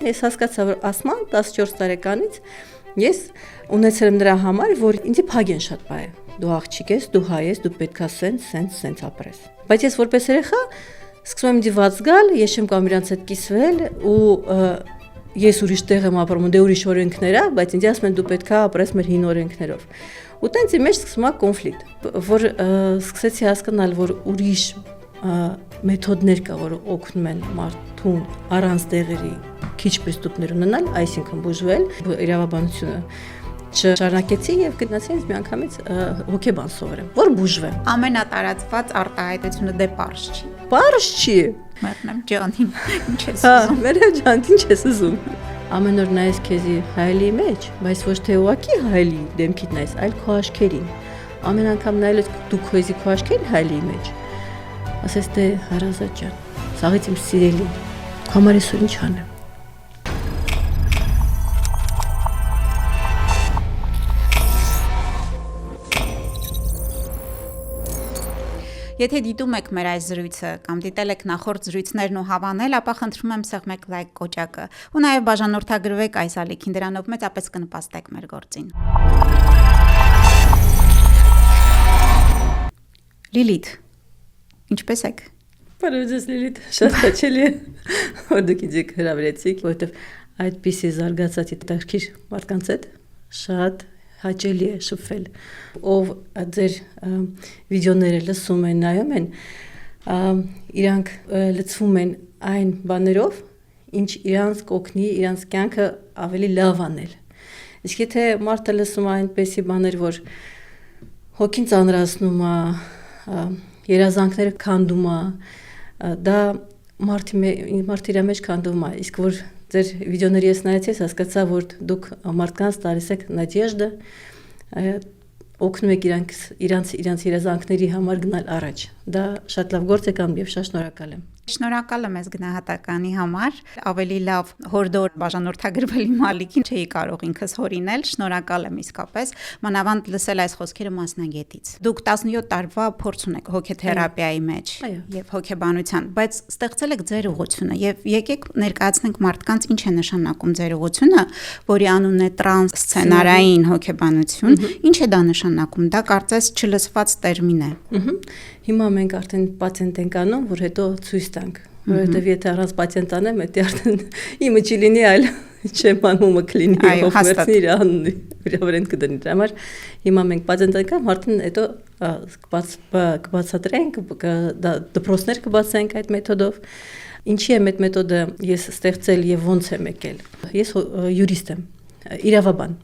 Ես հասկացա, որ ասման 14 տարեկանից ես ունեցել եմ նրա համար, որ ինձի փագ են շատ բայ։ Դու աղջիկ ես, դու հայ ես, դու պետքա սենց ապրես։ Բայց ես որպես երեխա սկսում եմ դիված գալ, ես չեմ կամ իրանց հետ կիսվել ու ես ուրիշ տեղ եմ ապրում, դե ուրիշ օրենքներ է, բայց ինձ ասում են դու պետքա ապրես մեր հին օրենքներով։ Ու տենց իմ մեջ սկսում է կոնֆլիկտ, որ սկսեցի հասկանալ, որ ուրիշ մեթոդներ կա, որ օգնում են մարդուն առանց դեղերի քիչ պրեստուպներ ունենալ, այսինքն բուժվել, իրավաբանությունը չշարունակեցի եւ գնացի ինձ միանգամից հոգեբան սովորեմ, որ բուժվեմ։ Ամենատարածված արտահայտությունը դե պարզ չի։ Պարզ չի։ Մեռնեմ ջանին, ինչ ես ուզում։ Մեռնեմ ջան, ինչ ես ուզում։ Ամեն օր նայես քեզի հայելի մեջ, բայց ոչ թե ուղակի հայելի դեմքիդ նայես, այլ քո աչքերին։ Ամեն անգամ նայելով դու քեզի քո աչքերին հայելի մեջ։ Ասես դե հարազատ ջան, սաղից իմ սիրելի, համար ես ինչ անեմ։ Եթե դիտում եք մեր այս զրույցը կամ դիտել եք նախորդ զրույցներն ու հավանել, ապա խնդրում եմ սեղմեք լայք կոճակը ու նաև բաժանորդագրվեք այս ալիքին, դրանով մեծապես կնպաստեք մեր գործին։ Լիլիթ, ինչպե՞ս եք։ Բարև ձեզ Լիլիթ, շատ հաճելի է, որ դուք ինձ հրավիրեցիք, որովհետև այդպիսի զարգացած հետաքրքիր մարդկանց հետ շատ հաճելի է շփվել, ով ձեր վիդեոները լսում են, նայում են, իրանք լցվում են այն բաներով, ինչ իրանց կօգնի իրանց կյանքը ավելի լավ անել։ Իսկ եթե մարդը լսում է այնպիսի բաներ, որ հոգին ծանրացնում է, երազանքները քանդում է, դա մարդի իր մեջ քանդում է, իսկ որ ձեր վիդեոների ես նայեցի, հասկացա, որ դուք մարդկանց տալիս եք նադեժդը, օգնում եք իրանց երազանքների համար գնալ առաջ։ Դա շատ լավ գործ եք անում եւ շատ շնորհակալ եմ։ Շնորհակալ եմ այս գնահատականի համար, ավելի լավ հորդոր բաժանորդագրվել իմ ալիքին չէի կարող ինքս հորինել, շնորհակալ եմ իսկապես, մանավանդ լսել այս խոսքերը մասնագետից։ Դուք 17 տարվա փորձ ունեք հոգեթերապիայի մեջ եւ հոգեբանության, բայց ստեղծել եք ձեր ուղղությունը եւ եկեք ներկայացնենք մարդկանց ինչ է նշանակում ձեր ուղղությունը, որի անունն է տրանսցենարային հոգեբանություն, ինչ է դա նշանակում, դա կարծես չլսված տերմին է։ Հիմա մենք արդեն պացիենտ ենք անում, որ հետո ցույց տանք, որովհետև եթե առանց պացիենտ անեմ, դա արդեն իմը չի լինի, այլ չեմ անումը կլինի, ով մերցնի իր անունի, վրան կդնի դրա համար։ Հիմա մենք պացիենտ ենք, արդեն հետո կբացատրենք, դպրոցներ կբացենք այդ մեթոդով։ Ինչի է այդ մեթոդը ես ստեղծել եւ ոնց եմ եկել։ Ես յուրիստ եմ, իրավաբան։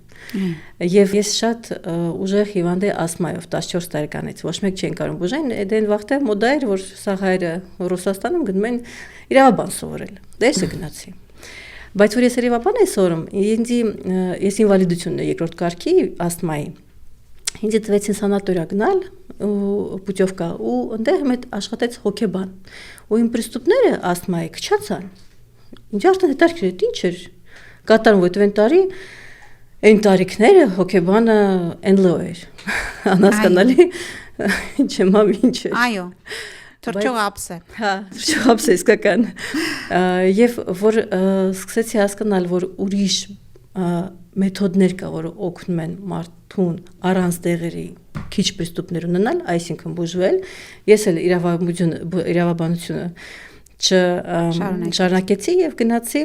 Եվ ես շատ ուժեղ հիվանդ եմ ասմայով 14 տարեկանից, ոչ մեկ չեն կարող բուժեն, դեն վաղտե մոդա էր, որ սա հայրը Ռուսաստանում գնում են իրավաբան սովորել։ Դες գնացի։ Բայց որ ես իրավաբան եմ սովորում, ես ինվալիդություն եմ երկրորդ կարգի ասմայի։ Ինձ տվեցին սանատորիա գնալ ու պուտյովկա ու այնտեղ մեծ աշխատեց հոգեբան։ Ու իմ պրեստուպները ասմայի քչացան։ Ինչ արդեն հետաքրքիր է, ինչ էր կատարում այդ տարի Այն տարիքները հոգեբանը NLO էր, անհասկանալի, չեմ ինչ էր։ Այո, թրջողապս է։ Հա, թրջողապս է իսկական։ Եվ որ սկսեցի հասկանալ, որ ուրիշ մեթոդներ կա, որ օգնում են մարդուն առանց դեղերի քիչ պրեստուպներ ունենալ, այսինքն բուժվել, ես էլ իրավաբանությունը շարունակեցի եւ գնացի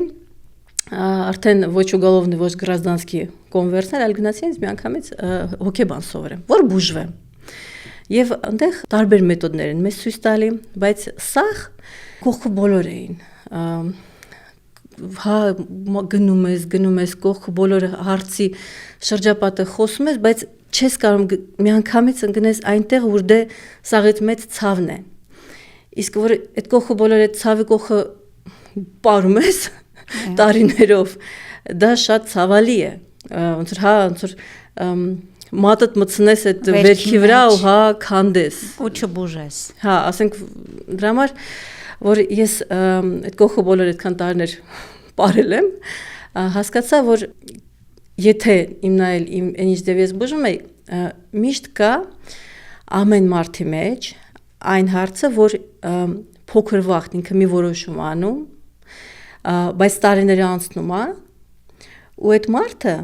արդեն ոչ ուգալովնի, ոչ գրազդանսկի կոնվերսներ, այլ գնացի ինձ միանգամից հոգեբան սովորեմ, որ բուժվեմ։ Եվ այնտեղ տարբեր մեթոդներ են մեզ ցույց տալի, բայց սաղ կողքը բոլոր էին։ Հա գնում ես կողքը բոլորը հարցի շրջապատը խոսում ես, բայց չես կարող միանգամից ընկնես այնտեղ, որ դե սաղից մեծ ցավն է։ Իսկ որ այդ կողքը բոլորը ցավի կողքը ապարում ես տարիներով, դա շատ ցավալի է, ոնց որ մատդ մտցնես այդ վերքի վրա ու հա քանդես ու չբուժես։ Հա, ասենք դրա համար որ ես այդ կողքը բոլոր այդքան տարիներ ապարել եմ, հասկացա որ եթե իմ նայել իմ ինչ դեպ ես բուժում եի, միշտ կա ամեն մարդի մեջ այն հարցը, որ փոքր վաղտ ինքը մի որոշում անում բայց տարիները անցնում է, ու այդ մարդը,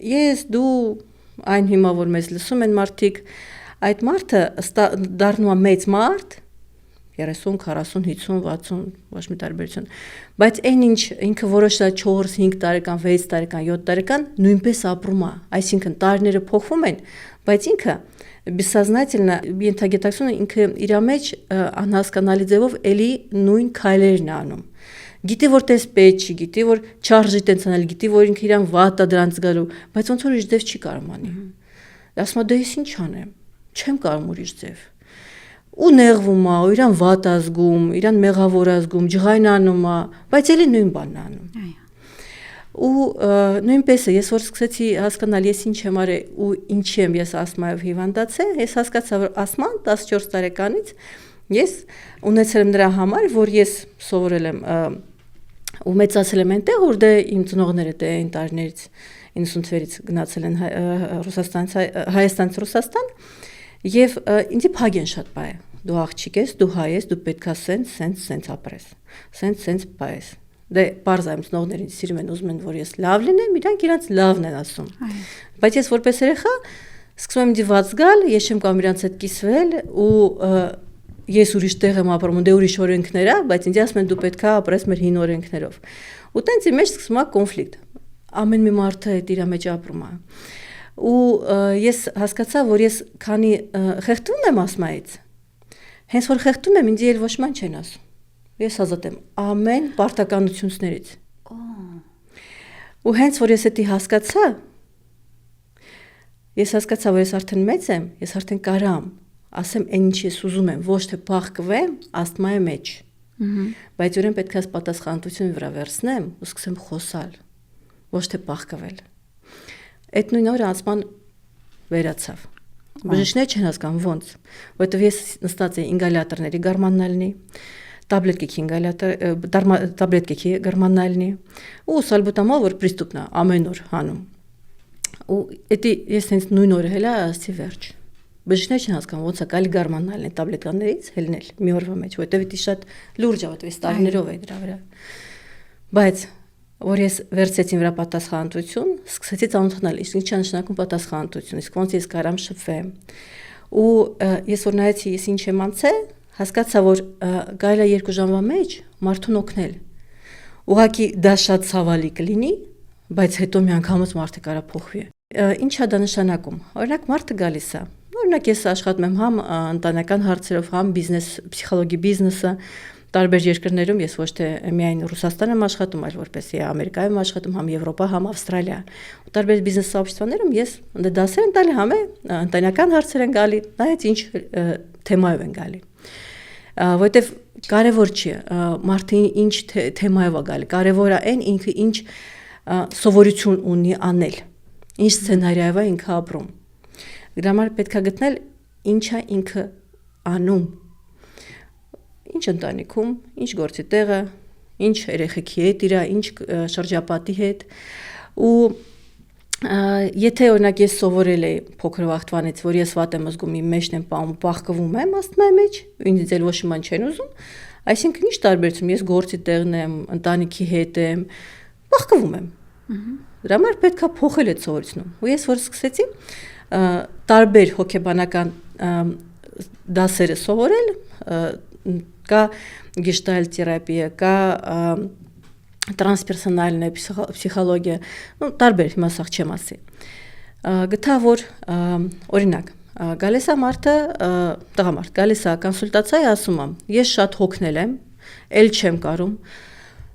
ես դու այն հիմա որ մեզ լսում են մարդիկ, այդ մարդը դառնում է մեծ մարդ, 30, 40, 50, 60, ոչ մի տարբերություն, բայց այն ինչ ինքը որոշա 4, 5 տարեկան, 6 տարեկան, 7 տարեկան նույնպես ապրում է, այսինքն տարիները փոխվում են, բայց ինքը բեսսознательно ենթագիտակցությունը ինքը իր մեջ անհասկանալի ձևով էլի նույն քայլերն է անում։ Գիտի որ տես պետք չի, գիտի որ չարժի տենց անել, գիտի որ ինքը իրան վատ է դրանց գալու, բայց ոնց որ իր ձև չի կարող անի։ Ասում է դե ես ինչ անեմ, չեմ կարող ուրիշ ձև։ Ու նեղվում է, ու իրան վատ ազգում, իրան մեղավոր ազգում, ջղայնանում է, բայց էլի նույն բանն է անում։ Ու նույնպես է, ես որ սկսեցի հասկանալ ես ինչ եմ արել ու ինչի եմ ես ասմայով հիվանդացել, ես հասկացա որ ասման 14 տարեկանից ես ունեցել եմ նրա համար, որ ես սովորել եմ ու մեծացել եմ այնտեղ, որ դե իմ ծնողները դե այն տարիներից 90 թվերից գնացել են Հայաստանից Ռուսաստան եւ ինձի փագ են շատ բայ։ Դու աղջիկ ես, դու հայ ես, դու պետքա սենց ապրես։ Սենց բայես։ Դե բարձ եմ ծնողներին սիրում են, ուզում են որ ես լավ լինեմ, իրանք իրանց լավն են ասում։ Բայց ես որպես երեխա սկսում եմ դիված գալ, ես չեմ կամ իրանց հետ կիսվել ու ես ուրիշ տեղ եմ ապրում, դե ուրիշ օրենքներ է, բայց ինձ ասում են դու պետքա ապրես մեր հին օրենքներով։ Ու տենց իմ մեջ սկսում է կոնֆլիկտ։ Ամեն մի մարդը այդ իր մեջ ապրում է։ Ու ես հասկացա, որ ես քանի խեղդվում եմ ասմայից, հենց որ խեղդվում եմ, ինձ էլ ոչ ման չեն ասում։ Ես ազատ եմ ամեն պարտականություններից։ Ու հենց որ ես դա հասկացա, որ ես արդեն մեծ եմ, ես արդեն կարամ ասեմ այն ինչ ես ուզում եմ, ոչ թե բախկվեմ աստմայի մեջ։ Բայց ուրեմն պետք է պատասխանատվության վրա վերցնեմ ու սկսեմ խոսալ, ոչ թե բախկվել։ Այդ նույն օրը ասման վերացավ։ Բժիշկները չեն հասկանում ոնց, որովհետև ես նստած էի ինգալյատորների գարմանալնի, տաբլետկեքի գարմանալնի, ու սալբուտամոլ որ պրիստուպն է ամեն օր հանում։ Ու դա ես հենց նույն օրը հելա ասի վերջ։ Բժիշկները չեն հասկանում ոնց է կարելի գարմանալն տաբլետկաներից հելնել մի օրվա մեջ, որովհետև դա շատ լուրջ է, որովհետև տարիներով է դրա վրա։ Բայց որ ես վերցեցի վրա պատասխանատվություն, սկսեցի ծանոթանալ, ինչ է նշանակում պատասխանատվություն, իսկ ոնց ես կարամ շփվեմ։ Ու ես որ նայեցի, ես ինչ եմ անցել, հասկացա, որ կարելի է 2 ժամվա մեջ մարդուն օգնել։ Ուղղակի դա շատ ցավալի կլինի, բայց հետո միանգամից մարդը կարա փոխվի։ Ինչ է դա նշանակում։ Օրինակ մարդը գալիս է։ Օրինակ ես աշխատում եմ համ ընտանեկան հարցերով, համ բիզնես, փսիխոլոգի բիզնեսը տարբեր երկրներում, ես ոչ թե միայն Ռուսաստան եմ աշխատում, այլ որպեսզի Ամերիկայում աշխատում, համ Եվրոպա, համ Ավստրալիա։ Ու տարբեր բիզնես սոобществաներում ես դասեր եմ տալի, համ ընտանեկան հարցեր են գալի, նայած ինչ թեմայով են գալի։ Որովհետև կարևոր չի մարդը ինչ թեմայով է գալի, կարևոր է այն ինքը ինչ սովորություն ունի անել, ինչ սցենարիայով է ինքը ապրում։ Դրա համար պետք է գտնել ինչ է ինքը անում, ինչ ընտանիքում, ինչ գործի տեղը, ինչ երեխեքի հետ իրա, ինչ շրջապատի հետ։ Ու եթե օրինակ ես սովորել էի փոքր վաղտվանից, որ ես վատ եմ զգում, իմ մեջն եմ պահում, բախկվում եմ աստմայի մեջ, ինձ էլ ոչ իման չեն ուզում, այսինքն ինչ տարբերություն, ես գործի տեղն եմ, ընտանիքի հետ եմ, բախկվում եմ։ Դրա համար պետք է փոխել այդ սովորությունը։ Ու ես որ սկսեցի տարբեր հոգեբանական դասերը սովորել, կա գեշտալտ թերապիա, կա տրանսպերսոնալная պսիխոլոգիա, տարբեր հիմա սաղ չեմ ասի։ Գտա որ օրինակ գալիս է մարդը, տղամարդ գալիս է կոնսուլտացիա, ասում է, ես շատ հոգնել եմ, ել չեմ կարում,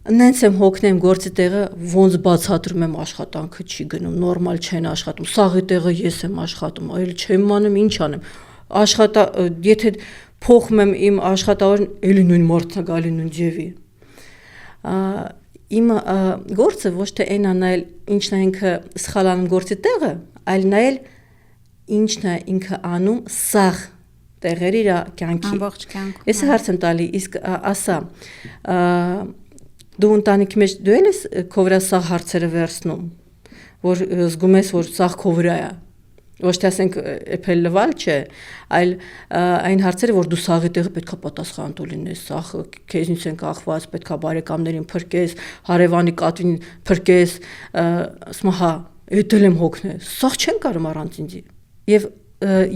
նենց եմ հոգնեմ գործի տեղը, ոնց բացատրում եմ աշխատանքը չի գնում, նորմալ չեն աշխատում, սաղի տեղը ես եմ աշխատում, այլ չեմ անում, ինչ անեմ, եթե փոխում եմ իմ աշխատավորն, էլի նույն մարդն է գալի նույն ձևի։ Իմ գործը ոչ թե այն անայել, ինչն է ինքը սխալ անում գործի տեղը, այլ նայել ինչն է ինքը անում սաղ տեղերի իր կյանքի։ Ամբողջ կյանքում։ Ես հարց եմ տալի, իսկ ասա, դու ընտանիքի մեջ դու ես քո վրա սաղ հարցերը վերցնում, որ զգում ես, որ սաղ քո վրա է։ Ոչ թե ասենք էփել լվալ չէ, այլ այն հարցերը, որ դու սաղի տեղը պետքա պատասխանատու լինես, սաղ քեզնից են կախված, պետքա բարեկամներին փրկես, հարևանի կատվին փրկես, ասում հա, էդ եմ հոգնել, սաղ չեն կարում առանց ինձի։ Եվ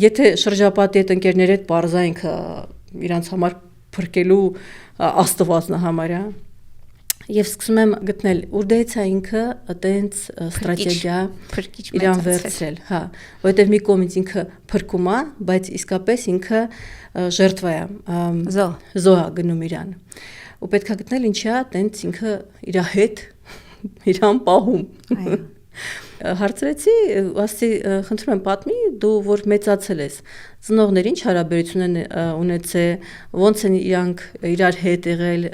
եթե շրջապատի հետ ընկերների հետ բարձայինք իրանց համար փրկելու աստվածնա համարյա, եւ սկսում եմ գտնել ուրդեից է ինքը այտենց ստրատեգիա իրան վերցրել, հա, որովհետեւ մի կողմից ինքը փրկում է, բայց իսկապես ինքը ժերտվա է, զոհ է գնում իրան։ Ու պետքա գտնել ինչի է այտենց ինքը իր հետ իրան պահում։ Հարցրեցի, ասի, խնդրում եմ պատմի, դու որ մեծացել ես, ծնողներին ինչ հարաբերություն են ունեցել, ոնց են իրանք իրար հետ եղել,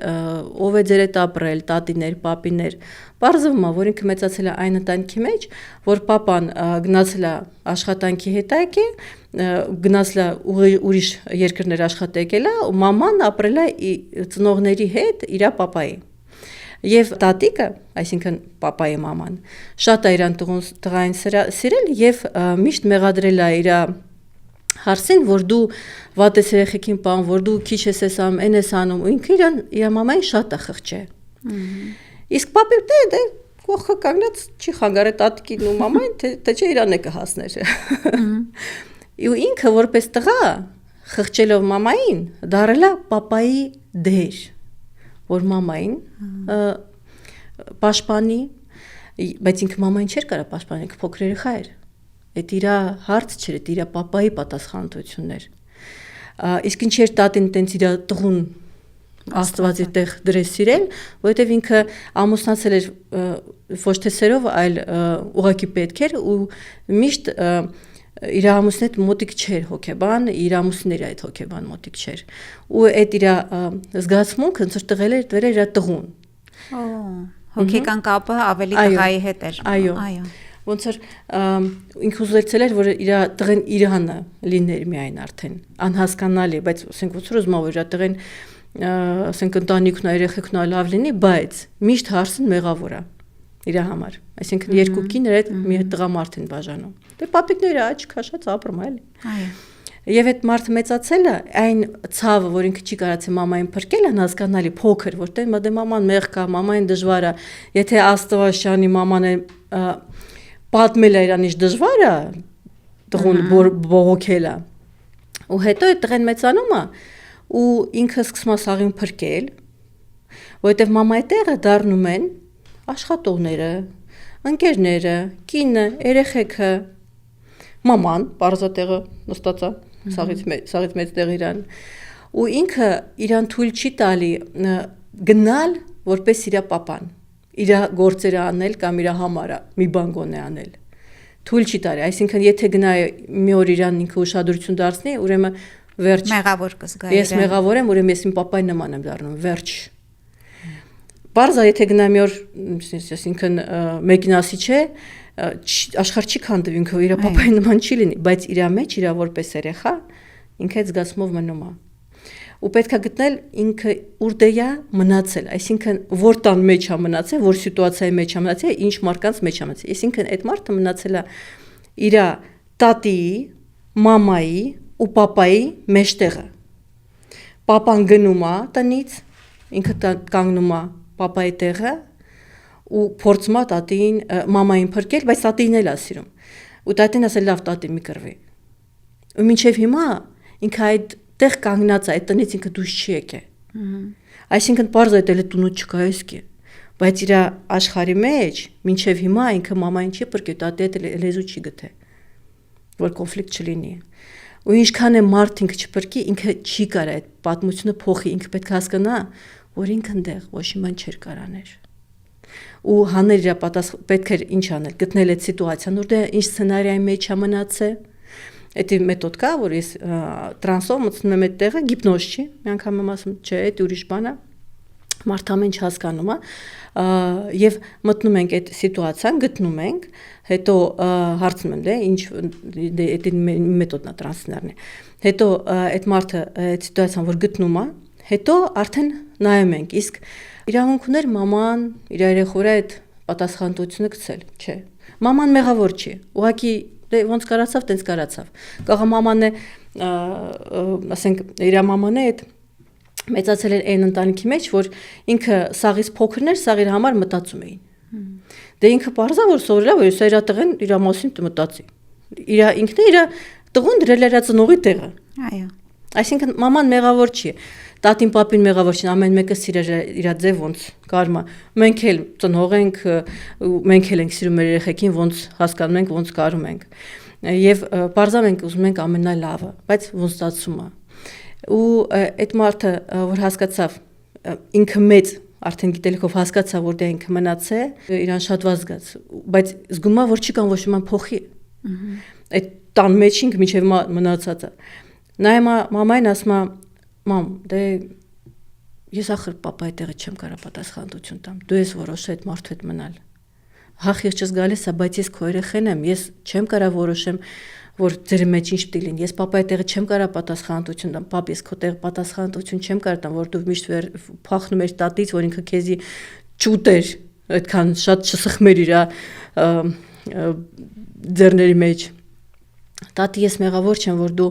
ով է ձեր հետ ապրել, տատիներ, պապիներ։ Պարզվում է, որ ինքը մեծացել է այն ընտանիքի մեջ, որ պապան գնացել է աշխատանքի հետ եկել, գնացել է ուրիշ երկրներ աշխատել է, ու մաման ապրել է ծնողների հետ իր պապայի։ Եվ տատիկը, այսինքն պապայի մաման, շատ է իրան տղային սիրել եւ միշտ մեղադրել է իր հարցին, որ դու վատ ես երեխեքին պահում, որ դու քիչ ես անում, այն ես անում, ու ինքը իր մամային շատ է խղճել։ Իսկ պապին դե կողքը կանգնած չի խանգարել տատիկին ու մամային, թե չէ իրան է կհասներ։ Ու ինքը որպես տղա խղճելով մամային, դարել է պապայի դեր, որ մամային պաշտպանի, բայց ինքը մամային չէր կարող պաշտպանել, ինքը փոքր երեխա էր։ Այդ իր հարց չէր, այդ իր պապայի պատասխանատվությունն էր։ Իսկ ինչ էր տատին տենց իր տղուն Աստվածի տեղ դրես սիրել, որովհետև ինքը ամուսնացել էր ոչ թե սերով, այլ ուղղակի պետք էր ու միշտ իր ամուսնի հետ մոտիկ չէր հոգեբան, իր ամուսինների այդ հոգեբան մոտիկ չէր։ Ու այդ իր զգացմունքը ոնց որ տղել էր դրել իր տղուն։ Հոգեկան կապը ավելի տղայի հետ էր։ Այո։ Ոնց որ ինքը ուզեցել էր, որ իր տղեն Իրանը լիներ միայն արդեն, անհասկանալի, բայց ասենք ոնց որ ուզում որ իր տղեն ասենք ընտանիքն ու երեխեքն ու լավ լինի, բայց միշտ հարցն մեղավոր է իր համար։ Այսինքն երկու կիներ այդ մի տղամարդ են բաժանում։ Դե պապիկները աչք քաշած ապրում էլի։ Այո։ Եվ այդ մարդը մեծացել է, այն ցավը, որ ինքը չի կարացել մամային փրկել, անհասկանալի փոքր, որտեղ դե մաման մեղք է, մամային դժվար է, եթե Աստվածաշանի մաման է պատմել է իրան ինչ դժվար է, տղուն բողոքել է։ Ու հետո այդ տղեն մեծանում է, ու ինքը սկսում է սաղին փրկել, որովհետև մամայի տեղը դառնում են աշխատողները, ընկերները, կինը, երեխեքը, մաման, պարզատեղը նստած է, սաղից մեծ տեղ իրան, ու ինքը իրան թույլ չի տալի գնալ որպես իր պապան, իր գործերը անել կամ իր համարը մի բան գոնե անել, թույլ չի տալի, այսինքն եթե գնա մի օր իրան ինքը ուշադրություն դարձնի, ուրեմն վերջ, մեղավոր կզգա իրան, ես մեղավոր եմ, ուրեմն ես իմ պապայի նման եմ դառնում, վերջ, բարձա եթե գնա մի օր, այսինքն մեքենասի չէ, աշխարհ չի քանդվի, ինքը իր պապայի նման չի լինի, բայց իր մեջ իր որպես երեխա ինքը այդ զգացմով մնում է։ Ու պետք է գտնել ինքը ուրդեյա մնացել, այսինքն որ տան մեջ է մնացել, որ սիտուացիայի մեջ է մնացել, ինչ մարկանց մեջ է մնացել։ Այսինքն այդ մարդը մնացել է իր տատիի, մամայի ու պապայի մեջտեղը։ Պապան գնում է տնից, ինքը կանգնում է պապայի տեղը ու փորձում է տատին, մամային փրկել, բայց տատին էլ է սիրում։ Ու տատին ասել լավ տատի մի կռվի։ Ու մինչև հիմա ինքը այդ տեղ կանգնած է, այդ տնից ինքը դուրս չի եկել։ Այսինքն պարզ է դել տունու չկա էսկի, բայց իր աշխարհի մեջ մինչև հիմա ինքը մամային չի փրկել, տատի հետ լեզու չի գտել, որ կոնֆլիկտ չլինի։ Ու ինչքան է մարդ ինքը չփրկի, ինքը չի կարող այդ պատմությունը փոխի, ինքը պետք է հասկանա, որ ինքը այնտեղ ոչ մի բան չէր կարաներ։ Ու հանել իր պետք էր ինչ անել, գտնել այդ սիտուացիան, որ դե ինչ սցենարիայի մեջ է մնացել։ Այդ մեթոդ կա, որ ես տրանսով մտցնում եմ այդ տեղը, գիպնոզ չի, մի անգամ եմ ասում, չէ, այդ ուրիշ բան է, մարդ ամեն ինչ հասկանում է, եւ մտնում ենք այդ սիտուացիան, գտնում ենք, հետո հարցնում եմ, դե ինչ դե այդ մեթոդն է տրանսներն է։ Հետո այդ մարդը այդ սիտուացիան որ գտնում է, հետո արդեն նայում ենք, իսկ իրավունք ուներ մաման իր երեխորը այդ պատասխանատվությունը գցել, չէ։ Մաման մեղավոր չի, ուղղակի դե ոնց կարացավ, տենց կարացավ։ Կաղա մաման է, ասենք, իր մաման է այդ մեծացել էր այն ընտանիքի մեջ, որ ինքը սաղից փոքրն էր, սաղ իր համար մտածում էին։ Դե ինքը parza որ սովորել է, որ սա իր տղեն իր մասին մտածի։ Ինքն է իր տղուն դրել էր ծնողի տեղը։ Այո։ Այսինքն մաման մեղավոր չի։ Տատին պապին մեղավոր չեն, ամեն մեկը սիրել իր ձև ոնց կարմա։ Մենք էլ ծնող ենք, մենք էլ ենք սիրում մեր երեխեքին, ոնց հասկանում ենք, ոնց կարում ենք։ Եվ parza մենք ուզում ենք ամենալավը, բայց ոնց ստացվում է։ Ու այդ մարդը, որ հասկացավ, ինքը մեծ արդեն գիտելիքով հասկացավ, որ դա ինքը մնաց է, իրան շատ վազգաց, բայց զգում է, որ չի կարող ոչ ոք փոխի։ Այդ տան մեջ ինքը միջև մնացածը։ Նայում է մամային, ասում է. «Մամ, դե ես ախր պապայի տեղը չեմ կարող պատասխանատվություն տամ։ Դու ես որոշել այդ մարդու հետ մնալ։ Հա խիղճս գալիս է, բայց ես քո երեխեն եմ, ես չեմ կարող որոշեմ, որ ձեր մեջ ինչ պիտի լինի։ Ես պապայի տեղը չեմ կարող պատասխանատվություն տամ։ Պապ, ես քո տեղ պատասխանատվություն չեմ կարող տամ, որ դու միշտ փախնում ես տատից, որ ինքը քեզի ճուտեր, այդքան շատ չսխմեր իր ձեռների մեջ։ Տատի, ես մեղավոր չեմ, որ դու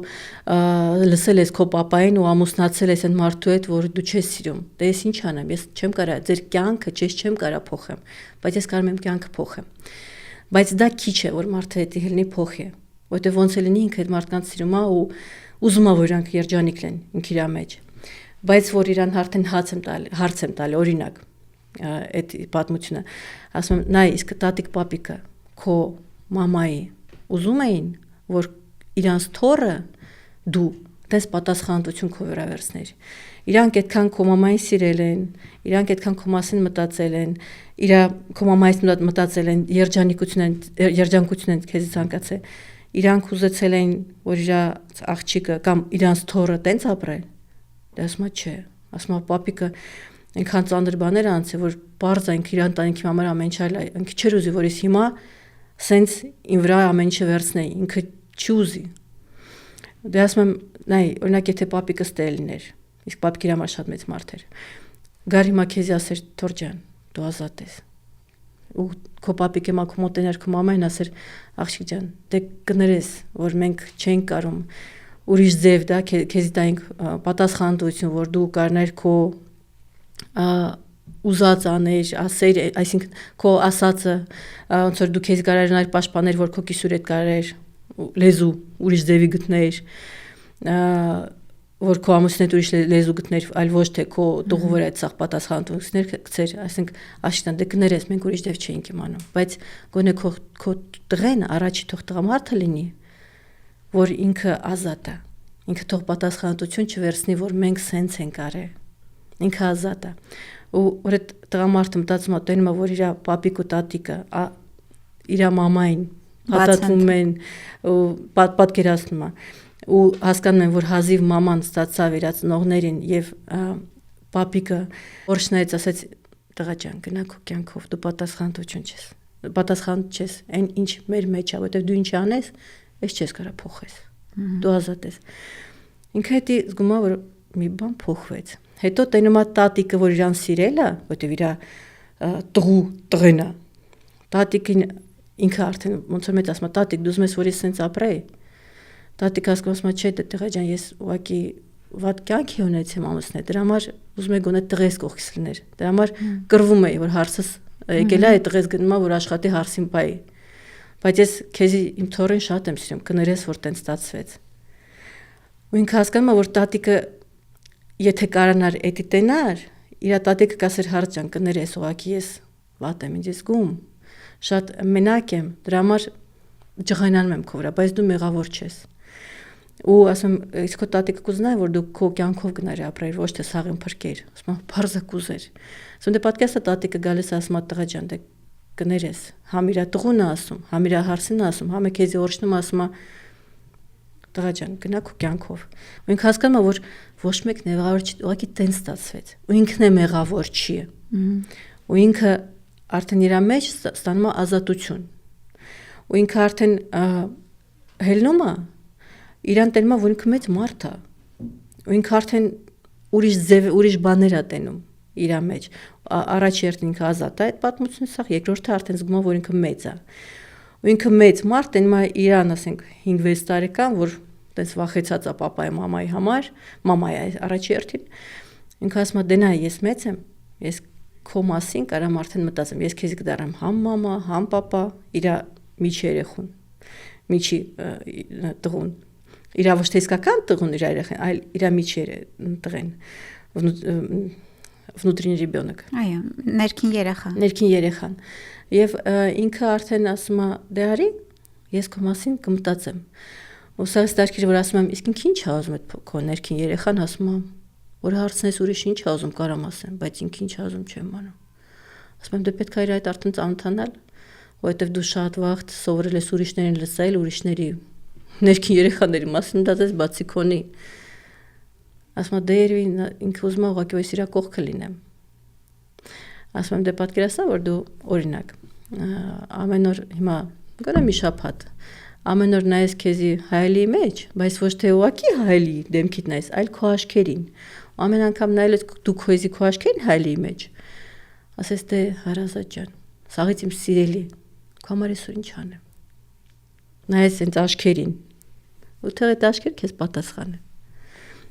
լսել ես քո պապային ու ամուսնացել ես այն մարդու հետ, որ դու չես սիրում։ Դե ես ինչ անեմ, ես չեմ կարող, ձեր կյանքը չեմ կարող փոխեմ, բայց ես կարող եմ կյանքը փոխեմ։ Բայց դա քիչ է, որ մարդը հետի հելնի փոխի, որտեղ ոնց է լինի ինքը այդ մարդկանց սիրում է ու ուզում է, որ իրանք երջանիկ լինեն ինքը իր մեջ։ Բայց որ իրան արդեն հարց եմ տալի, օրինակ, այդ պատմությունը, ասում եմ, նայ, իսկ տատիկ պապիկը քո մամայի ուզում էին, որ իրանց թորը դու դες պատասխանատվություն քո վրա վերցներ։ Իրանք այդքան քո մամային սիրել են, իրանք այդքան քո մասին մտածել են, քո մամայից մտածել են, երջանկություն են քեզ ցանկացել։ Իրանք ուզեցել են, որ իր աղջիկը կամ իրանց թորը տենց ապրել։ Դե ասում է չէ, ասում է պապիկը այնքան ծանր բաներ անցել, որ բարձ այն իր ընտանիքի համար ամեն ինչ այլ, ինքը չէր ուզի, որ ես հիմա սենց ին վրա ամեն ինչ վերցնեի, ինքը չուզի։ Դե ասում եմ, նայ, օրինակ եթե պապիկս տելներ, իսկ պապիկի համար շատ մեծ մարդ էր։ Գար հիմա քեզի ասեր, Թոր ջան, դու ազատ ես։ Ու քո պապիկը մա քո մոտեներ քո մամային ասեր, աղջիկ ջան, դե կներես, որ մենք չենք կարող ուրիշ ձև դա քեզի տայինք պատասխանատվություն, որ դու կարներ քո ուզած աներ, ասեր, այսինքն քո ասածը, ոնց որ դու քեզ կարողանար պաշտպանել, որ քո կիսուր հետ կարեր լեզու ուրիշ ձևի գտներ, որ քո ամուսինդ ուրիշ լեզու գտներ, այլ ոչ թե քո տղու վրա այդ սաղ պատասխանատվություններ գցեր, այսինքն աշտան դե կներես, մենք ուրիշ ձև չէինք իմանում, բայց գոնե քո տղեն առաջի թող տղամարդը լինի, որ ինքը ազատ է, ինքը թող պատասխանատվություն չվերցնի, որ մենք սենց ենք արել, ինքը ազատ է։ Ու որ այդ տղամարդը մտածում է, տենում է, որ իր պապիկ ու տատիկը իր մամային պատատվում են ու պատկերացնում է ու հասկանում են, որ հազիվ մաման ստացավ իր ծնողներին եւ պապիկը օրշնայից ասեց, տղա ջան, գնա քո կյանքով, դու պատասխան չես, այն ինչ մեր մեջ է, որտեղ դու ինչ անես, ես չես կարող փոխես, դու ազատ ես։ Ինքը հետի զգում է, որ մի բան փոխվեց։ Հետո տենում է տատիկը, որ իրան սիրել է, որտեղ իր տղեն է։ Տատիկին ինքը արդեն ոնց որ մեծ ասում է, տատիկ, դու ուզում ես, որ ես սենց ապրեի։ Տատիկը ասում է, չէ, դե տղա ջան, ես ուղղակի վատ կյանքի ունեցեմ ամուսնու, դրա համար ուզում եմ գոնե տղես կողքից լիներ։ Դրա համար կռվում էի, որ հարցս եկել է, այդ տղես գնում է, որ աշխատի հարսին պայի։ Բայց ես քեզի իմ թորին շատ եմ սիրում, կներես, որ տենց ստացվեց։ Ու ինքը հասկանում է, որ տատիկը եթե կարանար էդի տենար, իր տատիկը կասեր հարց ջան, կներես, ուղղակի ես վատ եմ ինձ զգում, շատ մենակ եմ, դրա համար ջղայնանում եմ քո վրա, բայց դու մեղավոր չես։ Ու ասում, իսկ քո տատիկը կուզնա, որ դու քո կյանքով գնար ապրել, ոչ թե սաղին փրկեր։ Ասում, բարձա կուզեր։ Ասում, դե պատկասը տատիկը գալիս ասում, տղա ջան, դե կներես, համ իր տղուն է ասում, համ իր հարսին է ասում, համ է քեզի օրհնում ասում, տղա ջան, գնա քո կյանքով։ Ու ինքը հասկանում է, որ ոչ մեկ մեղավոր չի, ուղղակի տենց ստացվեց։ Ու ինքն է մեղավոր չի։ Ու ինքը արդեն իր մեջ ստանում է ազատություն։ Ու ինքը արդեն հելնում է, իրան տենում է, որ ինքը մեծ մարդ է։ Ու ինքը արդեն ուրիշ ձև, ուրիշ բաներ է տենում իր մեջ։ Առաջի երթին ինքը ազատ է այդ պատմությունից, երկրորդը արդեն զգում է, որ ինքը մեծ է։ ու ինքը մեծ մարդ են մա իրան ասենք 5-6 տարեկան որ տես վախեցած է papa-ի մամայի համար մամայի առաջի հերթին ինքը ասում է դենա ես մեծ եմ ես քո մասին կարամ արդեն մտածեմ ես քեզ կդառնամ համ մամա համ papa իրա միջի երեխուն միջի տղուն իրա ոչ թե իսկական տղուն իրա երեխան այլ իրա միջի տղեն внутренний ребёнок այո ներքին երեխան եւ ինքը արդեն ասում է դե արի ես քո մասին կմտածեմ ու սա ստարկիր որ ասում եմ իսկ ինքը ինչ է ուզում այդ քո ներքին երեխան ասում է որ հարցնես ուրիշ ինչ է ուզում կարամ ասեմ բայց ինքը ինչ է ուզում չեմ անում ասում եմ դե պետք է իր այդ արդեն ծանոթանալ որովհետեւ դու շատ վաղ սովորել ես ուրիշներին լսել ուրիշների ներքին երեխաների մասին դատես բացի քոնի ասում եմ դե ինքը ուզում է ուղղակի որ իրա կողքը լինեմ ասում եմ դե պատկերացա որ դու օրինակ ամեն օր հիմա գոնե մի շաբաթ ամեն օր նայես քեզի հայելի մեջ բայց ոչ թե ուղղակի հայելի դեմքիդ նայես այլ քո աչքերին ամեն անգամ նայելուց դու քեզի քո աչքերին հայելի մեջ ասես դե հարազատ ջան սաղից իմ սիրելի քո համար այսօր ինչ անեմ նայես ինձ աչքերին ու թող այդ աչքերը քեզ պատասխանեն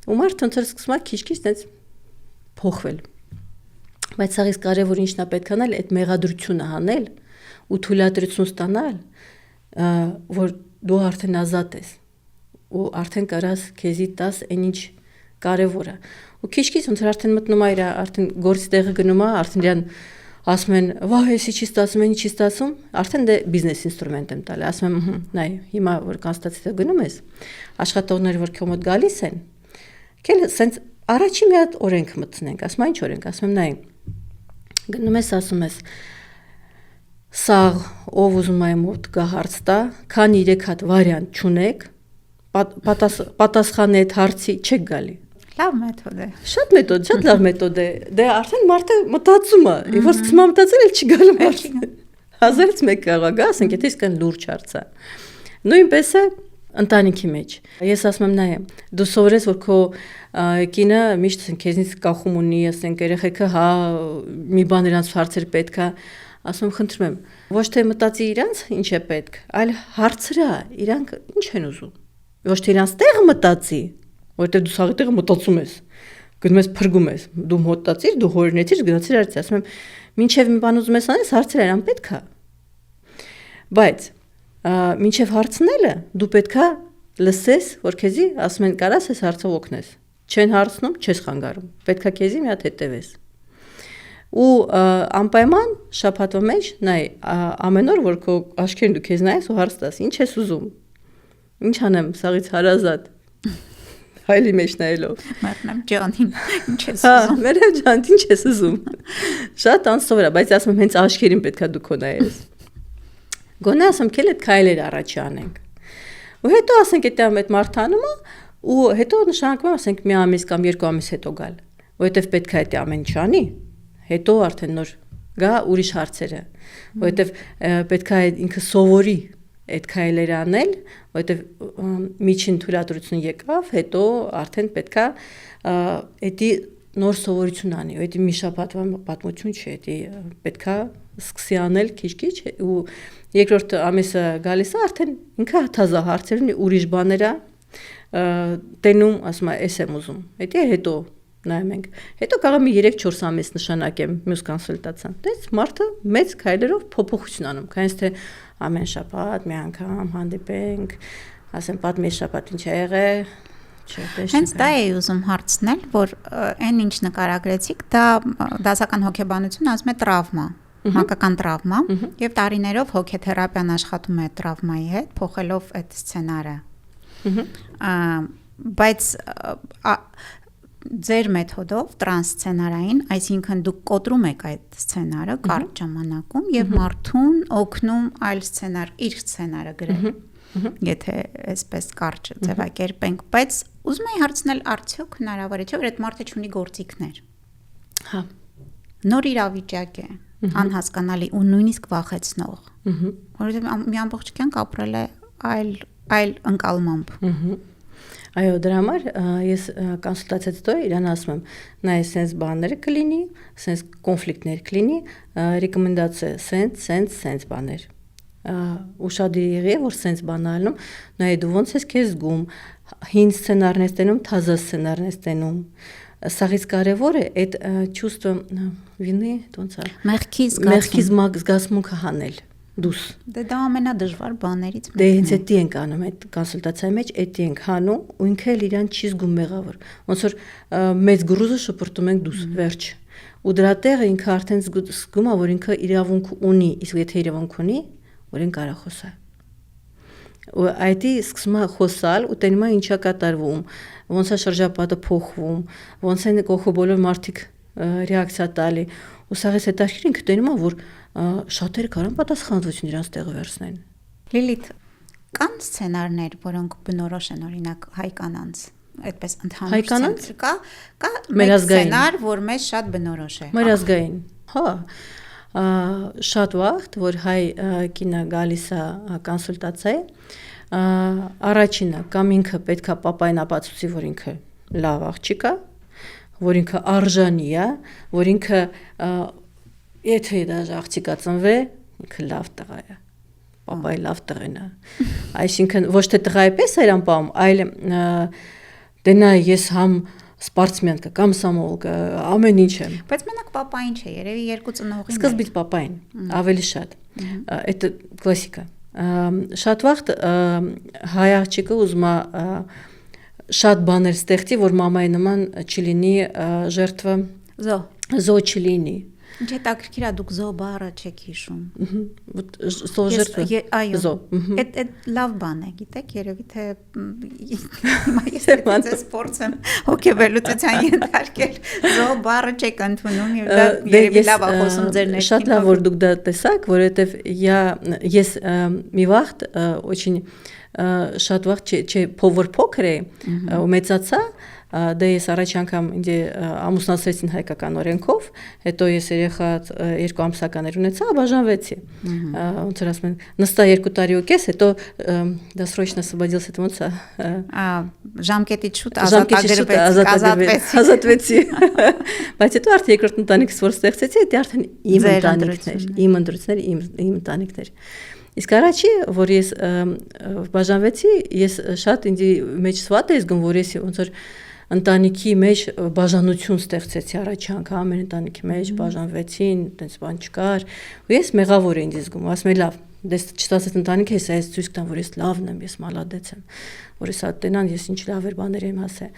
ու մարդը ոնց որ սկսում է քիչ-քիչ տենց փոխվել բայց սաղից կարևոր ինչն է պետք անել այդ մեղադրությունը հանել ու թույլատրություն ստանալ որ դու արդեն ազատ ես ու արդեն կարաս քեզի տաս այն ինչ կարևոր է ու քիչ-քիչ ոնց որ արդեն մտնում է իր արդեն գործի տեղը գնում է արդեն իրան ասում են վայ էսի չի ստացում ինչի ստացում արդեն դե բիզնես ինստրումենտ եմ տալի ասում եմ նայ հիմա որ կոնստատացիա գնում ես աշխատողները որ քո մոտ գալիս են քել սենց առաջի մի հատ օրենք մտցնենք ասում ինչ օրենք ասում եմ նայ գնում ես ասում ես սաղ ով ուզում է մոտ գա հարց տա քան 3 հատ վարիանտ չունեք պատասխանի այդ հարցի չեք գալի լավ մեթոդ է շատ լավ մեթոդ է դե արդեն մարդը մտածում է որ սկսում է մտածել էլ չի գալու մարդը 1000-ից 1 կարող գա ասենք եթե իսկան լուրջ հարց է նույնպես է ընտանիքի մեջ ես ասում եմ նայ դու սովորես որ քո կինը միշտ քեզնից կախում ունի ասենք երեխեքը հա մի բան իրանց հարցեր պետք է ասում խնդրում եմ ոչ թե մտածի իրանց ինչ է պետք այլ հարցրա իրանք ինչ են ուզում ոչ թե իրանց տեղը մտածի որտեղ դու սաղի տեղը մտածում ես գնում ես փրկում ես դու մտածիր դու հորնեցիր գնացիր արեցի ասում եմ մինչև մի բան ուզում ես անես հարցրել իրան պետք է բայց մինչև հարցնելը դու պետքա լսես որ քեզի ասում են կարաս այս հարցով օգնես չեն հարցնում չես խանգարում պետքա քեզի մի հատ հետևես ու անպայման շաբաթվա մեջ նայ ամեն օր որ քո աչքերին դու քեզ նայես ու հարց տաս ինչ ես ուզում ինչ անեմ սաղից հարազատ հայլի մեջ նայելով մեռնեմ ջանին ինչ ես ուզում մեռնեմ ջան ինչ ես ուզում շատ անսովոր է բայց ասում եմ հենց աչքերին պետքա դու քո նայես գոնե ասեմ քել այդ քայլերը առաջի անենք ու հետո ասենք այդ մարդանում ու հետո նշանակում ասենք մի ամիս կամ 2 ամիս հետո գալ որովհետև պետք է այդ ամեն ինչ անի հետո արդեն նոր գա ուրիշ հարցերը որովհետև պետք է ինքը սովորի այդ քայլերը անել որովհետև միջին թույլատրություն եկավ հետո արդեն պետք է էդի նոր սովորություն անի ու էդի մի շաբաթվա պատմություն չէ էդի պետք է սկսի անել քիչ-քիչ ու երկրորդ ամիսը գալիս է արդեն ինքը հաթազա հարցերն ուրիշ բաներ է տենում ասում է էս եմ ուզում էդի հետո նայում ենք հետո կարող մի 3-4 ամիս նշանակեմ մյուս կոնսուլտացիան դες մարդը մեծ քայլերով փոփոխություն անում քանից թե ամեն շաբաթ մի անգամ հանդիպենք ասեմ պատմի շաբաթ ինչ ա եղել հենց դա էի ուզում հարցնել որ այն ինչ նկարագրեցիք դա դասական հոգեբանություն ասում է տրավմա մանկական տրավմա եւ տարիներով հոգեթերապիան աշխատում է տրավմայի հետ փոխելով այդ սցենարը բայց ձեր մեթոդով տրանսցենարային այսինքն դուք կոտրում եք այդ սցենարը կարճ ժամանակում եւ մարդուն օգնում այլ սցենար իր սցենարը գրել եթե այսպես կարճ ձևակերպենք բայց ուզում եմ հարցնել արդյոք հնարավոր է չէ որ այդ մարդը ունի գործիքներ հա նոր իրավիճակ է անհասկանալի ու նույնիսկ վախեցնող որովհետեւ մի ամբողջ կյանք ապրել է այլ ընկալմամբ այո դրա համար ես կոնսուլտացիայից հետո իրան ասում եմ նայ սենց բաները կլինի սենց կոնֆլիկտներ կլինի ռեկոմենդացիա սենց բաներ ու շատ եղի որ սենց բանալնում նայ դու ոնց ես քեզ զգում հին սցենարն ես տենում թազա սցենարն ես տենում սաղից կարևոր է այդ ճուստը վինի ոնց է մեղքի զգացմունքը հանել դուս դա ամենադժվար բաներից մեկն է դե հենց էդի ենք անում այդ կոնսուլտացիայի մեջ էդի ենք հանում ու ինքը էլ իրան չի զգում մեղավոր ոնց որ մեծ գրուզը շփրտում ենք դուս վերջ ու դրա տեղը ինքը արդեն զգում է որ ինքը իրավունք ունի իսկ եթե իրավունք ունի որ ինքը կարող խոսա ու այդի սկսում է խոսալ ու տենում է ինչա կատարվում ոնց է շրջապատը փոխվում ոնց են կողքը բոլոր մարդիկ ռեակցիա տալի ու սաղից հետաքրքիր ինքը տենում է որ շատերը կարան պատասխանատվություն իրանց տեղը վերցնեն Լիլիթ կան սցենարներ որոնք բնորոշ են օրինակ հայ կանանց այդպես ընդհանուր կա մեկ սցենար որ մեզ շատ բնորոշ է մեր ազգային հա շատ վաղ որ հայ կինը գալիս է կոնսուլտացիա առաջինը կամ ինքը պետքա պապային ապացուցի որ ինքը լավ աղջիկ է որ ինքը արժանի է որ ինքը եթե դաժե աղջիկա ծնվե ինքը լավ տղա է պապայի լավ տղեն է այսինքն ոչ թե տղայի պես է իրան պահում այլ դենա ես համ սպորտսմեն կամ սամոլ ամեն ինչ եմ բայց մենակ պապային չէ երևի երկու ծնողին սկզբից պապային ավելի շատ այդ կլասիկա շատ վաղ հայ աղջիկը ուզում է շատ բաներ ստեղծի որ մամայի նման չլինի ժերտվը զո չլինի Ինչ հետաքրքիր է դուք զո բառը չեք հիշում զո այդ լավ բան է գիտեք երևի թե հիմա ես սպորտ եմ հոգեբելության ենթարկել զո բառը չեք ընդունում եւ դա երևի լավ է խոսում ձեր ներքին շատ լավ որ դուք դա տեսաք որովհետեւ ես մի վաղ очень շատ վաղ չէ փոքր փոքր է ու մեծացա Դե ես առաջ անգամ ինձ ամուսնացրեցին հայկական օրենքով, հետո ես երեխա 2 ամսականներ ունեցա, բաժանվեցի։ Ոնց որ ասում են, նստա 2 տարի ու կես, հետո դասրոչно освободился, ոնց է։ Ժամկետից շուտ ազատվեցի։ Բայց հետո արդեն երկրորդ ընտանիքս որ ստեղծեցի, դա արդեն իմ ընտանիքներ, իմ ընտրություններ, իմ ընտանիքներ։ Իսկ առաջի, որ ես բաժանվեցի, ես շատ ինձ մեջ սվատ էի զգում, որ ես ոնց որ ընտանիքի մեջ բաժանություն ստեղծեցի առաջ անգամ ամեն ընտանիքի մեջ բաժանվեցին, այդպես բան չկար, ու ես մեղավոր էի ինձ զգում, ասում եմ լավ, դες չստացած ընտանիքը ես այս ցույց տամ, որ ես լավն եմ, ես մալադեց եմ, որ ես ատենան, ես ինչ լավեր բաներ եմ ասել։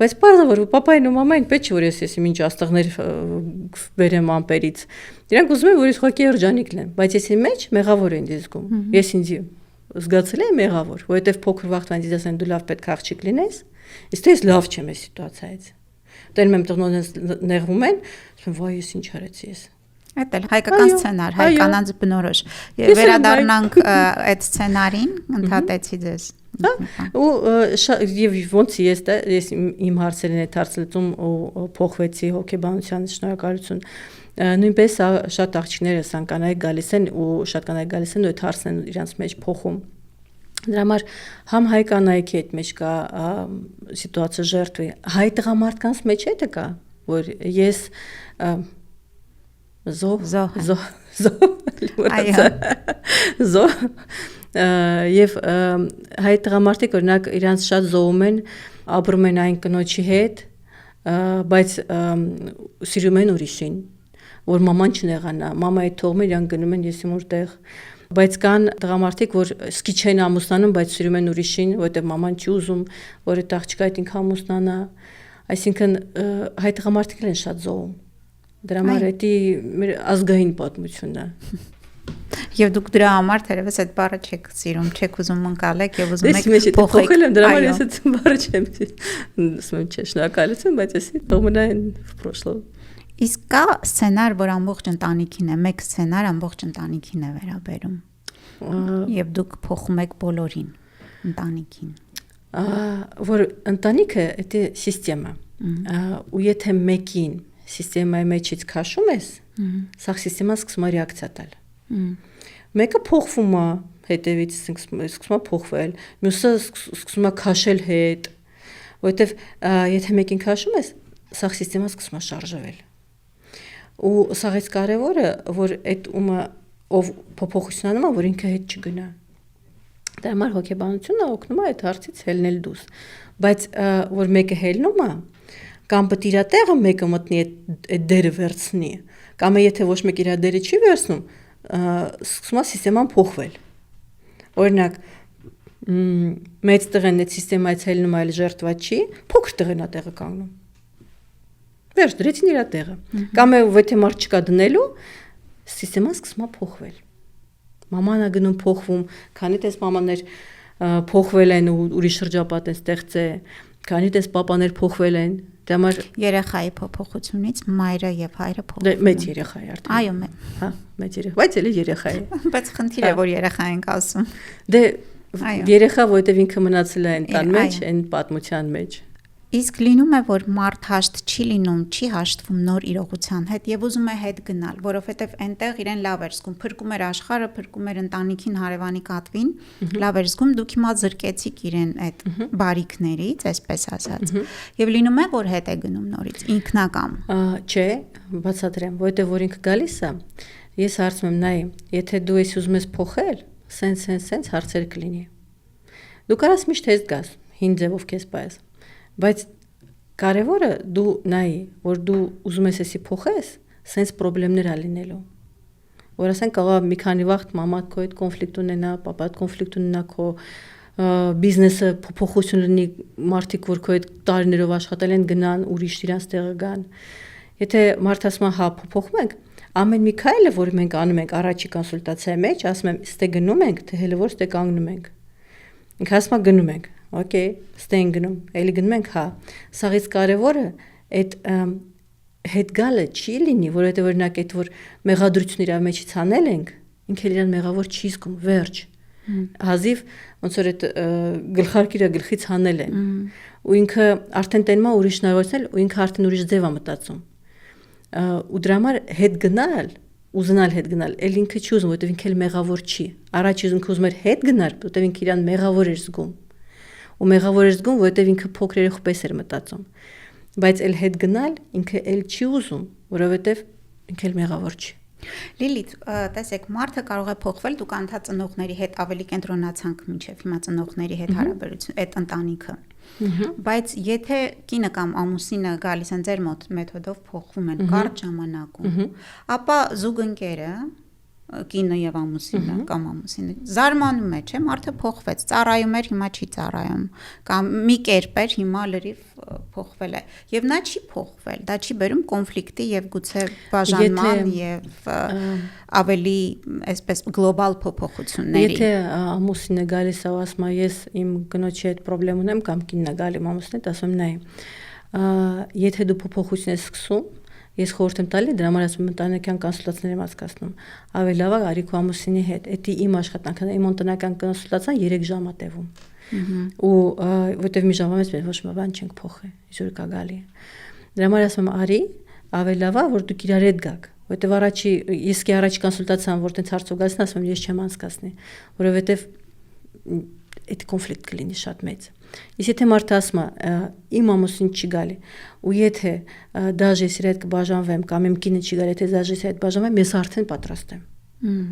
Բայց բարձր որ պապային ու մամային պետք չէ որ ես ինչ աստղներ բերեմ ամպերից։ Իրանք ուզում են որ ես խոքի երջանիկն եմ, բայց ես իմ մեջ մեղավոր եմ ինձ զգում։ Ես ինձ զգացել եմ մեղավոր, որովհետև փոքր վաղ ինձ ասեն դու լավ պետք է աղջիկ լինես։ Իսկ թե ես լավ չեմ այս սիտուացիայից։ Դեռ մեմ տղնոց նեղվում են, ասում վայ ես ինչ արեցի ես։ Այդ էլ հայկական սցենար, հայ կանանց բնորոշ։ Եվ վերադառնանք այդ սցենարին, ընդհատեցի ձեզ։ Ու եւ ոնց ես իմ հարցերին այդ հարցլուծում ու փոխվեցի հոգեբանության շնորհակալություն նույնպես շատ աղջիկներ ասան կանայք գալիս են ու շատ կանայք գալիս են ու այդ հարցն են իրանց մեջ փոխում դրա համար համ հայ կանայքի այդ մեջ կա սիտուացիա ժերտվի հայ տղամարդկանց մեջ է դա կա որ ես զո Եվ հայ տղամարդիկ օրինակ իրանց շատ զոհում են, ապրում են այն կնոջի հետ, բայց սիրում են ուրիշին, որ մաման չնեղանա, մամայի թողում իրանք գնում են եսիմ որտեղ, բայց կան տղամարդիկ, որ սկի չեն ամուսնանում, բայց սիրում են ուրիշին, որտեղ մաման չի ուզում, որ այդ աղջիկը այդ ինքը ամուսնանա, այսինքն հայ տղամարդիկն են շատ զոհում, դրա համար դա մեր ազգային պատմությունն է։ Եվ դուք դրա համար թերևս այդ բառը չեք սիրում, չեք ուզում ընկալեք եւ ուզում եք փոխել եմ դրա համար ես այդ բառը չեմ ասում չէ շնորհակալություն, բայց ես թողնա են прошло։ Իսկ կա սցենար, որ ամբողջ ընտանիքին է, մեկ սցենար ամբողջ ընտանիքին է վերաբերում։ Եվ դուք փոխում եք բոլորին ընտանիքին։ Որ ընտանիքը դա համակարգ է։ Ու եթե մեկին համակարգի մեջից քաշում ես, սա համակարգը սկսում է ռեակցիա տալ։ Մեկը փոխվում է հետևից սկսում է փոխվել, մյուսը սկսում է քաշել հետ, որովհետև եթե մեկին քաշում ես, սա համակարգը սկսում է շարժվել։ Ու սաղից կարևորը, որ այդ ումը ով փոփոխություն անում է, որ ինքը հետ չգնա։ Դա համար հոգեբանությունը օգնում է այդ հարցից ելնել դուրս։ Բայց որ մեկը ելնում է, կամ պետք է իր տեղը մեկը մտնի այդ դերը վերցնի, կամ եթե ոչ մեկ իր դերը չի վերցնում, սկսում է համակարգը փոխվել։ Օրինակ, մեծ տղեն այդ համակարգից ելնում այլ ժերտվա չի, փոքր տղեն է տեղը կանգնում։ Վերջ դրեցին իր տեղը։ Կամ եթե մարդ չկա դնելու, համակարգը սկսում է փոխվել։ Մաման է գնում փոխվում, քանի տես մամաներ փոխվել են ու ուրիշ շրջապատ են ստեղծել, քանի տես պապաներ փոխվել են, դա համար երեխայի փոփոխությունից մայրը եւ հայրը փոխվում։ Դե մեծ երեխա է արդեն։ Այո, հա, մեծ երեխա, բայց էլի երեխա է։ Բայց խնդիր է, որ երեխա ենք ասում։ Դե երեխա, որովհետեւ ինքը մնացել է այնտան մեջ, այն պատմության մեջ։ Իսկ լինում է, որ մարդ հաշտ չի լինում, չի հաշտվում նոր իրողության հետ եւ ուզում է հետ գնալ, որովհետեւ այնտեղ իրեն լավ էր զգում, փրկում էր աշխարհը, փրկում էր ընտանիքին, հարևանի կատվին, լավ էր զգում, դուք հիմա զրկեցիք իրեն այդ բարիքներից, այսպես ասած։ Եվ լինում է, որ հետ է գնում նորից, ինքնակամ։ Չէ, բացատրեմ, որովհետեւ որ ինքը գալիս է, ես հարցում եմ, նայ, եթե դու ես ուզում ես փոխել, սենց հարցեր կլինի։ Դու կարաս միշտ հետ գաս, հին ձևով քեզ պայես։ Բայց կարևորը դու նայի, որ դու ուզում ես էսի փոխես, սենց խնդիրներ ա լինելու։ Որ ասենք կարող մի քանի վաղ մամադ քո հետ կոնֆլիկտ ունենա, պապադ կոնֆլիկտ ունենա, քո բիզնեսը փոփոխություն լինի, մարդիկ որ քո հետ տարիներով աշխատել են գնան, ուրիշ իրանց տեղը գան։ Եթե մարդ ասում է հա փոփոխում ենք, ամեն մի քայլը, որ մենք անում ենք առաջի կոնսուլտացիայի մեջ, ասում եմ, ստե գնում ենք, թե հələ որ ստե կանգնում ենք։ Ինքը ասում է գնում ենք։ Okay, ստեն գնում, էլի գնում ենք, հա։ Սաղից կարևորը այդ հետ գալը չի լինի, որովհետև օրինակ այդ որ մեղադրություն իր մեջից անել ենք, ինքը իրան մեղավոր չի զգում, վերջ։ Հազիվ ոնց որ այդ գլխարկիրը գլխից հանել են։ Ու ինքը արդեն տենում է ուրիշ նայողացնել, ու ինքը արդեն ուրիշ ձև է մտածում։ Ու դրա համար հետ գնալ, ուզենալ հետ գնալ, էլ ինքը չի ուզում, որովհետև ինքը էլ մեղավոր չի։ Առաջ ինքը ուզում էր հետ գնալ, որովհետև ինքը իրան մեղավոր էր զգում։ Ու մեղավոր էր զգում, որովհետև ինքը փոքր երեխու պես էր մտածում։ Բայց էլ հետ գնալ ինքը էլ չի ուզում, որովհետև ինքը էլ մեղավոր չի։ Լիլիթ, տեսեք, մարդը կարող է փոխվել, դուք անդա ծնողների հետ ավելի կենտրոնացանք մինչև հիմա ծնողների հետ հարաբերություն, այդ ընտանիքը։ Բայց եթե կինը կամ ամուսինը գալիս են ձեր մոտ մեթոդով փոխվում են կարճ ժամանակում, ապա զուգընկերը կինը եւ ամուսինը կամ ամուսինը զարմանում է, չէ՞, մարդը փոխվեց, ծառայում էր, հիմա չի ծառայում, կամ մի կերպ էր, հիմա լրիվ փոխվել է։ Եվ նա չի փոխվել, դա չի բերում կոնֆլիկտի եւ գուցե բաժանման եւ ավելի այսպես գլոբալ փոփոխությունների։ Եթե ամուսինը գալիս է ու ասում է, ես իմ կնոջի հետ խնդրեմ ունեմ, կամ կինն է գալի ամուսինը, ասում նայ, եթե դու փոփոխություն ես սկսում, ես խորհուրդ եմ տալի, դրա համար ասում եմ ընտանեկան կոնսուլտացիաներ եմ հասկացնում։ Ավելի լավ է արի քո ամուսինի հետ։ Դա իմ աշխատանքն է, իմ ընտանեկան կոնսուլտացիան 3 ժամ է տևում։ Ու որտեվ մի ժամից ոչ մի բան չենք փոխի, իզուր կա գալի։ Դրա համար ասում եմ արի, ավելի լավ է որ դուք իրար հետ գաք, որտեվ առաջի ես կի առաջի կոնսուլտացիան որ տենց հարցով գալիս ասում եմ ես չեմ անցկացնի, որովհետև այդ կոնֆլիկտ կլինի շատ մեծ։ Իսկ եթե մարդը ասում է իմ ամուսին չի գալի, ու եթե դաժե իր հետ կբաժանվեմ կամ իմ կինը չի գալի, եթե դաժե իր հետ բաժանվեմ, ես արդեն պատրաստ եմ։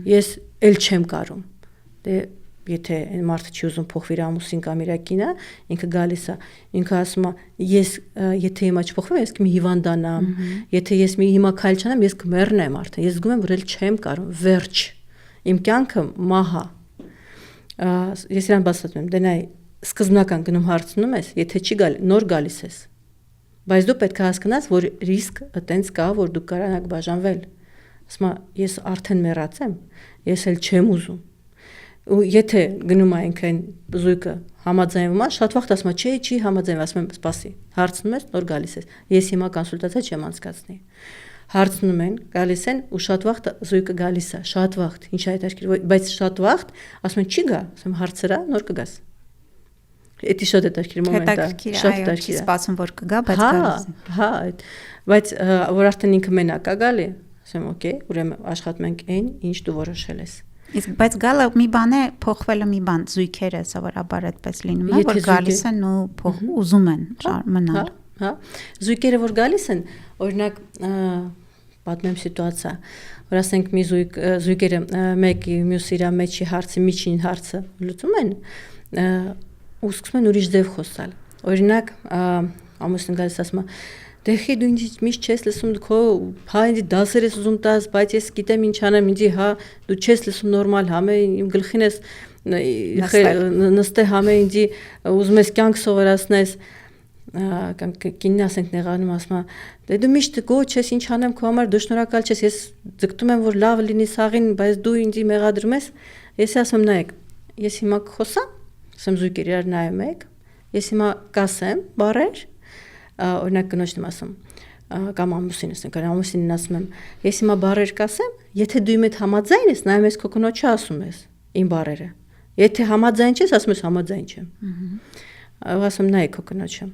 Ես էլ չեմ կարում։ Դե եթե այն մարդը չի ուզում փոխվի իր ամուսին կամ իր կինը, ինքը գալիս է, ինքը ասում է ես եթե հիմա չփոխվեմ, ես կմի հիվանդանամ, եթե ես մի հիմա քայլ չանեմ, ես կմեռնեմ արդեն։ Ես զգում եմ, որ էլ չեմ կարում, վերջ։ Իմ կյանքը մահա։ Ես իրան բացատրում եմ, դե նայ սկզբնական գնում հարցնում ես, եթե չի գալի, նոր գալիս ես։ Բայց դու պետք է հասկանաս, որ ռիսկ այտենց կա, որ դու կարանաք բաժանվել։ Ասում եմ, ես արդեն մեռած եմ, ես էլ չեմ ուզում։ Ու եթե գնում է այնքան զույգը համաձայնվում է, շատ վաղ ասում է, չի համաձայնվում, ասում եմ, սպասի։ Հարցնում ես, նոր գալիս ես։ Ես հիմա կոնսուլտացիա չեմ անցկացնի։ Հարցնում են, գալիս են ու շատ վաղ զույգը գալիս է, շատ վաղ, ինչ է հետաքրքիր, բայց շատ վաղ, ասում են, չի գա, ասում եմ, հարցրա, նոր կգաս։ Էդի շատ հետաքրքիր մոմենտ է, շատ հետաքրքիր է։ Սպասում որ կգա, բայց գալիս է։ Հա, բայց որ արդեն ինքը մենակ է գալի, ասեմ, օքեյ, ուրեմն աշխատում ենք այն, ինչ դու որոշել ես։ Իսկ բայց գալը մի բան է, փոխվելը մի բան, զույգերը սովորաբար այդպես լինում է, որ գալիս են ու ուզում են մնալ։ Հա, զույգերը որ գալիս են, օրինակ պատմեմ սիտուացիա, որ ասենք մի զույգերը մեկի մյուս իր մեջի հարցի միջին հարցը լուծում են, ու սկսում են ուրիշ ձև խոսալ։ Օրինակ, ամուսինը գալիս ասում է. «Դեխի դու ինձ միշտ չես լսում, քո հա ինձ դասեր ես ուզում տաս, բայց ես գիտեմ ինչ անեմ, ինձ հա դու չես լսում նորմալ, հա իմ գլխին ես նստե հա ինձ ուզում ես կյանք սովորացնես»։ Կամ կինն ասենք նեղանում ասում է. «Դե դու միշտ գոչ ես, ինչ անեմ քո համար, դու շնորհակալ չես, ես ձգտում եմ որ լավ լինի սաղին, բայց դու ինձ մեղադրում ես»։ Ես ասում նայեք, ես հիմա կխոսամ, ասեմ զույգեր իրար նայում եք, ես հիմա կասեմ բառեր, օրինակ կնոջն եմ ասում, կամ ամուսինս եմ, կամ ամուսինին ասում եմ, ես հիմա բառեր կասեմ, եթե դու իմ հետ համաձայն ես, նայում ես քո կնոջը ասում ես իմ բառերը։ Եթե համաձայն չես, ասում ես համաձայն չեմ։ Ասում նայեք քո կնոջը։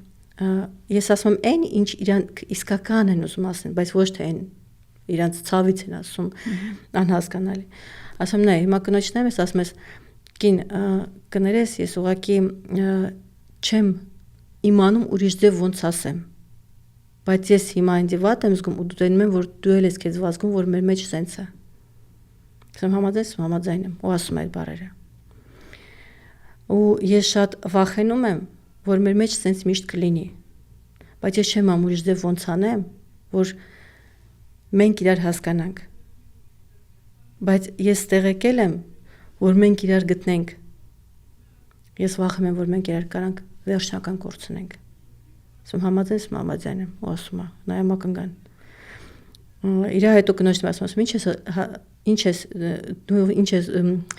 Ես ասում եմ այն, ինչ իրանք իսկական են ուզում ասեն, բայց ոչ թե այն իրանք ցավից են ասում, անհասկանալի։ Ասում նայ, հիմա կնոջն եմ, ասում ես կին կներես, ես ուղղակի չեմ իմանում ուրիշ ձև ոնց ասեմ, բայց ես հիմա ինձ վատ եմ զգում ու դու տենում եմ, որ դու էլ ես քեզ վազգում, որ մեր մեջ սենց է։ Ասում համաձայն եմ, ու ասում այդ բառերը։ Ու ես շատ վախենում եմ, որ մեր մեջ սենց միշտ կլինի, բայց ես չեմ ամ ուրիշ ձև ոնց անեմ, որ մենք իրար հասկանանք, բայց ես ստեղ եկել եմ, որ մենք իրար գտնենք, ես վախում եմ, որ մենք իրար կարանք վերջնական կորցնենք։ Ասում համաձայն եմ, ու ասում է, նայում կնգան։ Իրա հետո կնոջն ասում, ինչ ես,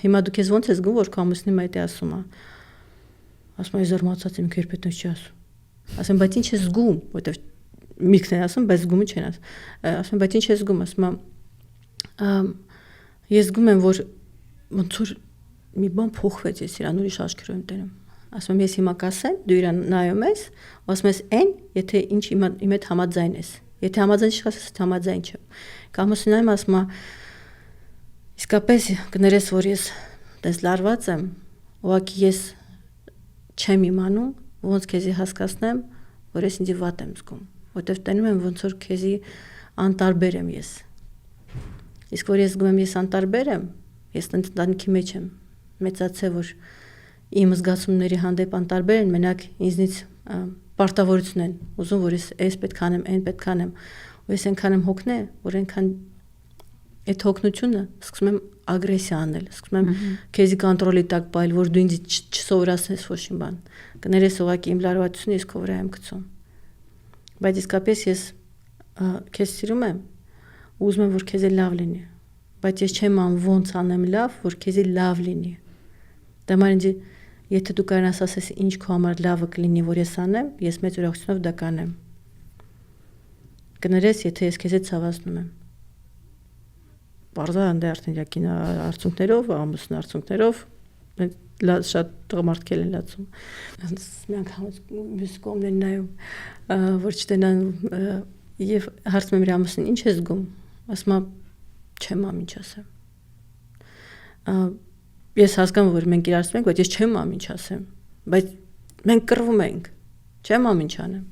հիմա դու քեզ ոնց ես զգում, որ քո ամուսինը այդ է ասում է։ Ասում է զարմացած եմ, քերպետ չի ասում։ Ասում բայց ինչ ես զգում, որտեվ միքն են ասում, բայց զգումը չեն ասում։ Ասում բայց ինչ ես զգում, ասում ես զգում եմ, որ ոնց որ մի բան փոխվեց, ես իրան ուրիշ աչքերով եմ տենում։ Ասում ես հիմա կասեմ, դու իրան նայում ես, ու ասում ես այն, եթե ինչ իմ հետ համաձայն ես։ Եթե համաձայն չես, համաձայն չեմ։ Կամ ասում ասում իսկապես կներես, որ ես դες լարված եմ, ուղղակի ես չեմ իմանում, ոնց քեզի հասկացնեմ, որ ես ինձ վատ եմ զգում, որտեվ տենում եմ ոնց որ քեզի անտարբեր եմ ես։ Իսկ որ ես զգում եմ ես անտարբեր եմ, ես ընտանիքի մեջ եմ մեծացել, որ իմ զգացումների հանդեպ անտարբեր են, մենակ ինձնից պարտավորություն են ուզում, որ ես այս պետք անեմ, այն պետք անեմ, ու ես այնքան եմ հոգնե, որ այնքան այդ հոգնությունը սկսում եմ ագրեսիա անել, սկսում եմ քեզի կոնտրոլի տակ բայել, որ դու ինձ չսովորացնես ոչինչ բան։ Կներես ուղղակի իմ լարվածությունը ես քո վրա եմ գցում։ Բայց իսկապես ես քեզ սիրում եմ, ուզում եմ, որ քեզ լավ լինի, բայց ես չեմ անում ոնց անեմ լավ, որ քեզ լավ լինի։ Դա ինձ եթե դու կարողանաս ասես ինչ քո համար լավը կլինի, որ ես անեմ, ես մեծ ուրախությունով դա կանեմ։ Կներես, եթե ես քեզ հետ ցավացնում եմ։ Բարձր անդե արդեն յակին արցունքներով, ամուսնու արցունքներով շատ տղամարդկել են լացում։ Մենք մյուս կողմն են նայում, որ չտենան եւ հարցնում եմ իր ամուսնին, ինչ ես զգում։ Ասում է, չեմ ամ ինչ ասեմ։ Ես հասկանում որ մենք իրարցում ենք, բայց ես չեմ ամ ինչ ասեմ։ Բայց մենք կռվում ենք։ Չեմ ամ ինչ անեմ։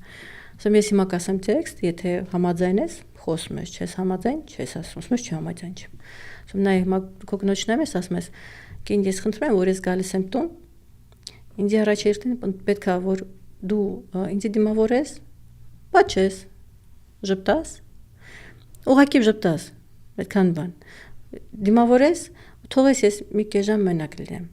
Ասում ես հիմա կասեմ տեքստ, եթե համաձայն ես, խոսում ես, չես համաձայն, չես ասում, ասում ես չհամաձայն չեմ։ Ասում նայ հիմա քո կնոջն եմ ասում ես, կին ես խնդրում եմ, որ ես գալիս եմ տուն։ Ինձ առաջերտին պետք է որ դու ինձ դիմավորես, բաչես, ժպտաս։ Ուղղակի ժպտաս, այդքան բան։ Դիմավորես, թողես ես մի կես ժամ մենակ լինեմ,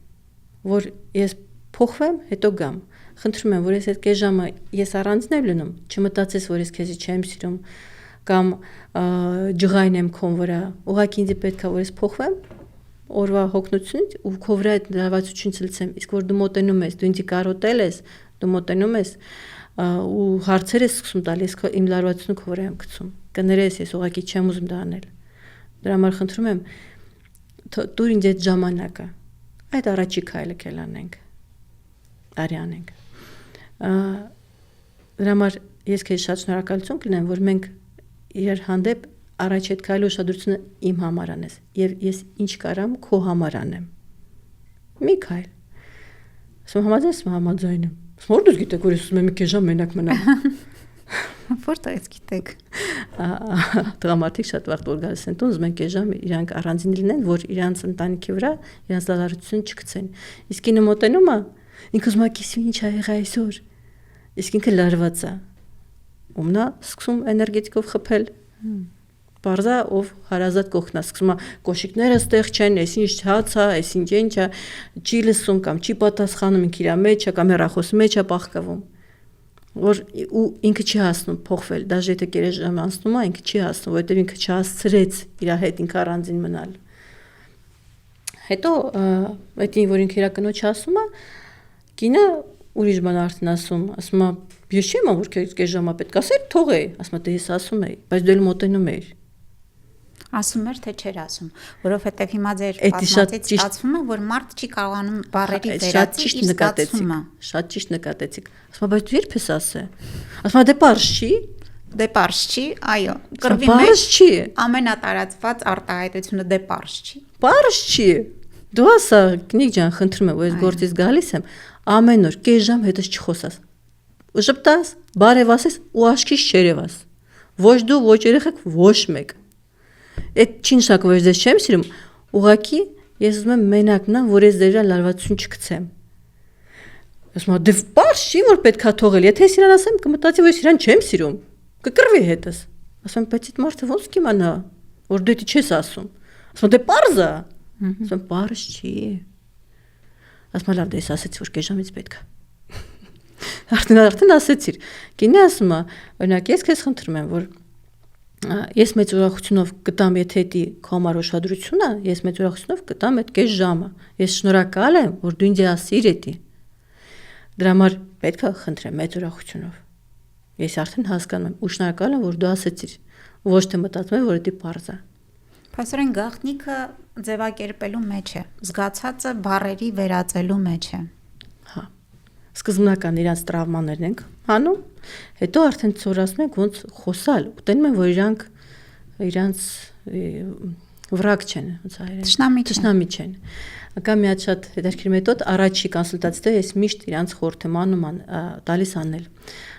որ ես փոխվեմ, հետո գամ։ Խնդրում եմ, որ ես այդ կես ժամը ես առանձին եմ լինում, չմտածես, որ ես քեզի չեմ սիրում կամ ջղայն եմ քո վրա։ Ուղղակի ինձ պետք է որ ես փոխվեմ օրվա հոգնությունից ու քո վրա այդ լավացությունից լցեմ։ Իսկ որ դու մոտենում ես, դու ինձ կարոտել ես, դու մոտենում ես ու հարցեր ես սկսում տալ, ես իմ լարվածությունը քո վրա եմ գցում։ Կներես, ես ուղղակի չեմ ուզում դա անել։ Դրա համար խնդրում եմ դու ինձ այդ ժամանակը այդ առաջի քայլը կելանենք արի անենք դրա համար ես քեզ շատ շնորհակալություն կլինեմ որ մենք իրար հանդեպ առաջ այդ քայլի ուշադրությունը իմ համար անես եւ ես ինչ կարամ քո համար անեմ մի քայլ ասում համաձայն եմ որ դու գիտեք որ ես ուզում եմ մի քեզ ժամ մենակ մնամ Որտեղից գիտեք։ Դրամատիկ շատ վաղ որ գալիս են տուն, ուզում են կես ժամ իրանք առանձին լինեն, որ իրանց ընտանիքի վրա իրանց լարարություն չգցեն։ Իսկ ինը մոտենում է, ինքը ուզում է կիսի ինչ ա եղա այսօր։ Իսկ ինքը լարված է։ Ումնա սկսում էներգետիկով խփել։ Բարձա ով հարազատ կողքնա սկսում է կոշիկները ստեղ չեն, այսինչ հաց է, այսինչ ինչ է, չի լսում կամ չի պատասխանում ինքը իր մեջ է կամ հեռախոսի մեջ է պահկվում։ Որ ու ինքը չի հասնում փոխվել, դաժե եթե կերես ժամ անցնում է, ինքը չի հասնում, որովհետև ինքը չհասցրեց իր հետ ինքը առանձին մնալ։ Հետո այդին որ ինքը իր կնոջ ասում է, կինը ուրիշ բան արդեն ասում է, ես չեմ որ կես ժամա պետք է ասել, թողե, ասում է, դե ես ասում էի, բայց դու էլ մոտենում ես։ Ասում էր թե չէր ասում, որովհետև հիմա ձեր պատմածից ստացվում է, որ մարդ չի կարողանում բառերի վերածել իր զգացումը։ Շատ ճիշտ նկատեցիք։ Ասում է, բայց դու երբ ես ասել։ Ասում է, դե պարզ չի։ Դե պարզ չի, այո։ Կռվի մեջ չի։ Ամենատարածված արտահայտությունը դե պարզ չի։ Պարզ չի։ Դու ասա, կնիկ ջան, խնդրում եմ, որ ես գործից գալիս եմ, ամեն օր կես ժամ հետս չխոսաս։ Ժպտաս, բարև ասես ու աշկից չերևաս։ Ոչ դու, ոչ երեխեք, ոչ մեկ։ Այդ չի նշանակում, որ ես չեմ սիրում, ուղղակի ես ուզում եմ մենակ մնամ, որ ես դրա լարվածություն չգցեմ։ Ասում եմ, դե պարզ չի, որ պետքա թողել, եթե ես իրան ասեմ, կմտածի, որ ես իրան չեմ սիրում, կկռվի հետս։ Ասում եմ, բայց այդ մարդը ոնց կիմանա, որ դու դա չես ասում։ Ասում եմ, դե պարզ է։ Ասում եմ, պարզ չի։ Ասում եմ, լավ, դե ես ասեցի, որ կես ժամից պետքա։ Արդեն ասեցիր։ Կինը ասում է, օրինակ, ես քեզ խնդրում եմ, որ ես մեծ ուրախությունով կտամ, եթե դա քո համար ուշադրություն է, ես մեծ ուրախությունով կտամ այդ կես ժամը։ Ես շնորհակալ եմ, որ դու ինձ ասիր դա։ Դրա համար պետք է խնդրեմ մեծ ուրախությունով։ Ես արդեն հասկանում եմ ու շնորհակալ եմ, որ դու ասեցիր։ Ոչ թե մտածում եմ, որ դա պարզ է։ Փաստորեն գաղտնիքը ձևակերպելու մեջ է, զգացածը բառերի վերածելու մեջ է։ Հա։ Սկզբնական իրանց տրավմաներն ենք անում, հետո արդեն ծորացնում ենք ոնց խոսալ, ու տենում են, որ իրանց վրակ չեն, ոնց հայերեն։ Թշնամի չեն։ Ակա մի հատ շատ հետաքրքիր մեթոդ, առաջի կոնսուլտացիայից ես միշտ իրանց խորհուրդ եմ անում տալիս անել։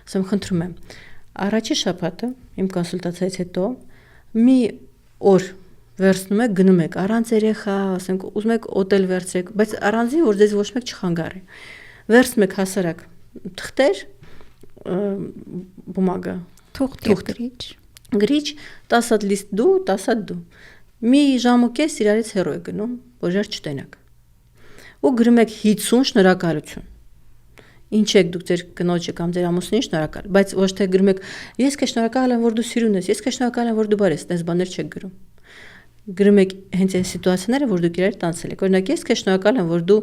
Ասում խնդրում եմ, առաջի շաբաթը իմ կոնսուլտացիայից հետո մի օր վերցնում եք, գնում եք առանց երեխա, ասենք ուզում եք օտել վերցրեք, բայց առանձին որ ձեզ ոչ մեկ չխանգարի։ Վերցնում եք հասարակ թղթեր, բումագա, թուղթ, գրիչ, 10 հատ լիստ դու, 10 հատ դու։ Մի ժամ ու կես իրարից հեռու եք գնում, որ ժար չտենաք։ Ու գրում եք 50 շնորհակալություն։ Ինչ եք դուք ձեր կնոջը կամ ձեր ամուսնուին շնորհակալ, բայց ոչ թե գրում եք ես քեզ շնորհակալ եմ, որ դու սիրուն ես, ես քեզ շնորհակալ եմ, որ դու բարես, այդպես բաներ չեք գրում։ Գրում եք հենց այն սիտուացիաները, որ դուք իրար տանցել եք։ Օրինակ ես քեզ շնորհակալ եմ, որ դու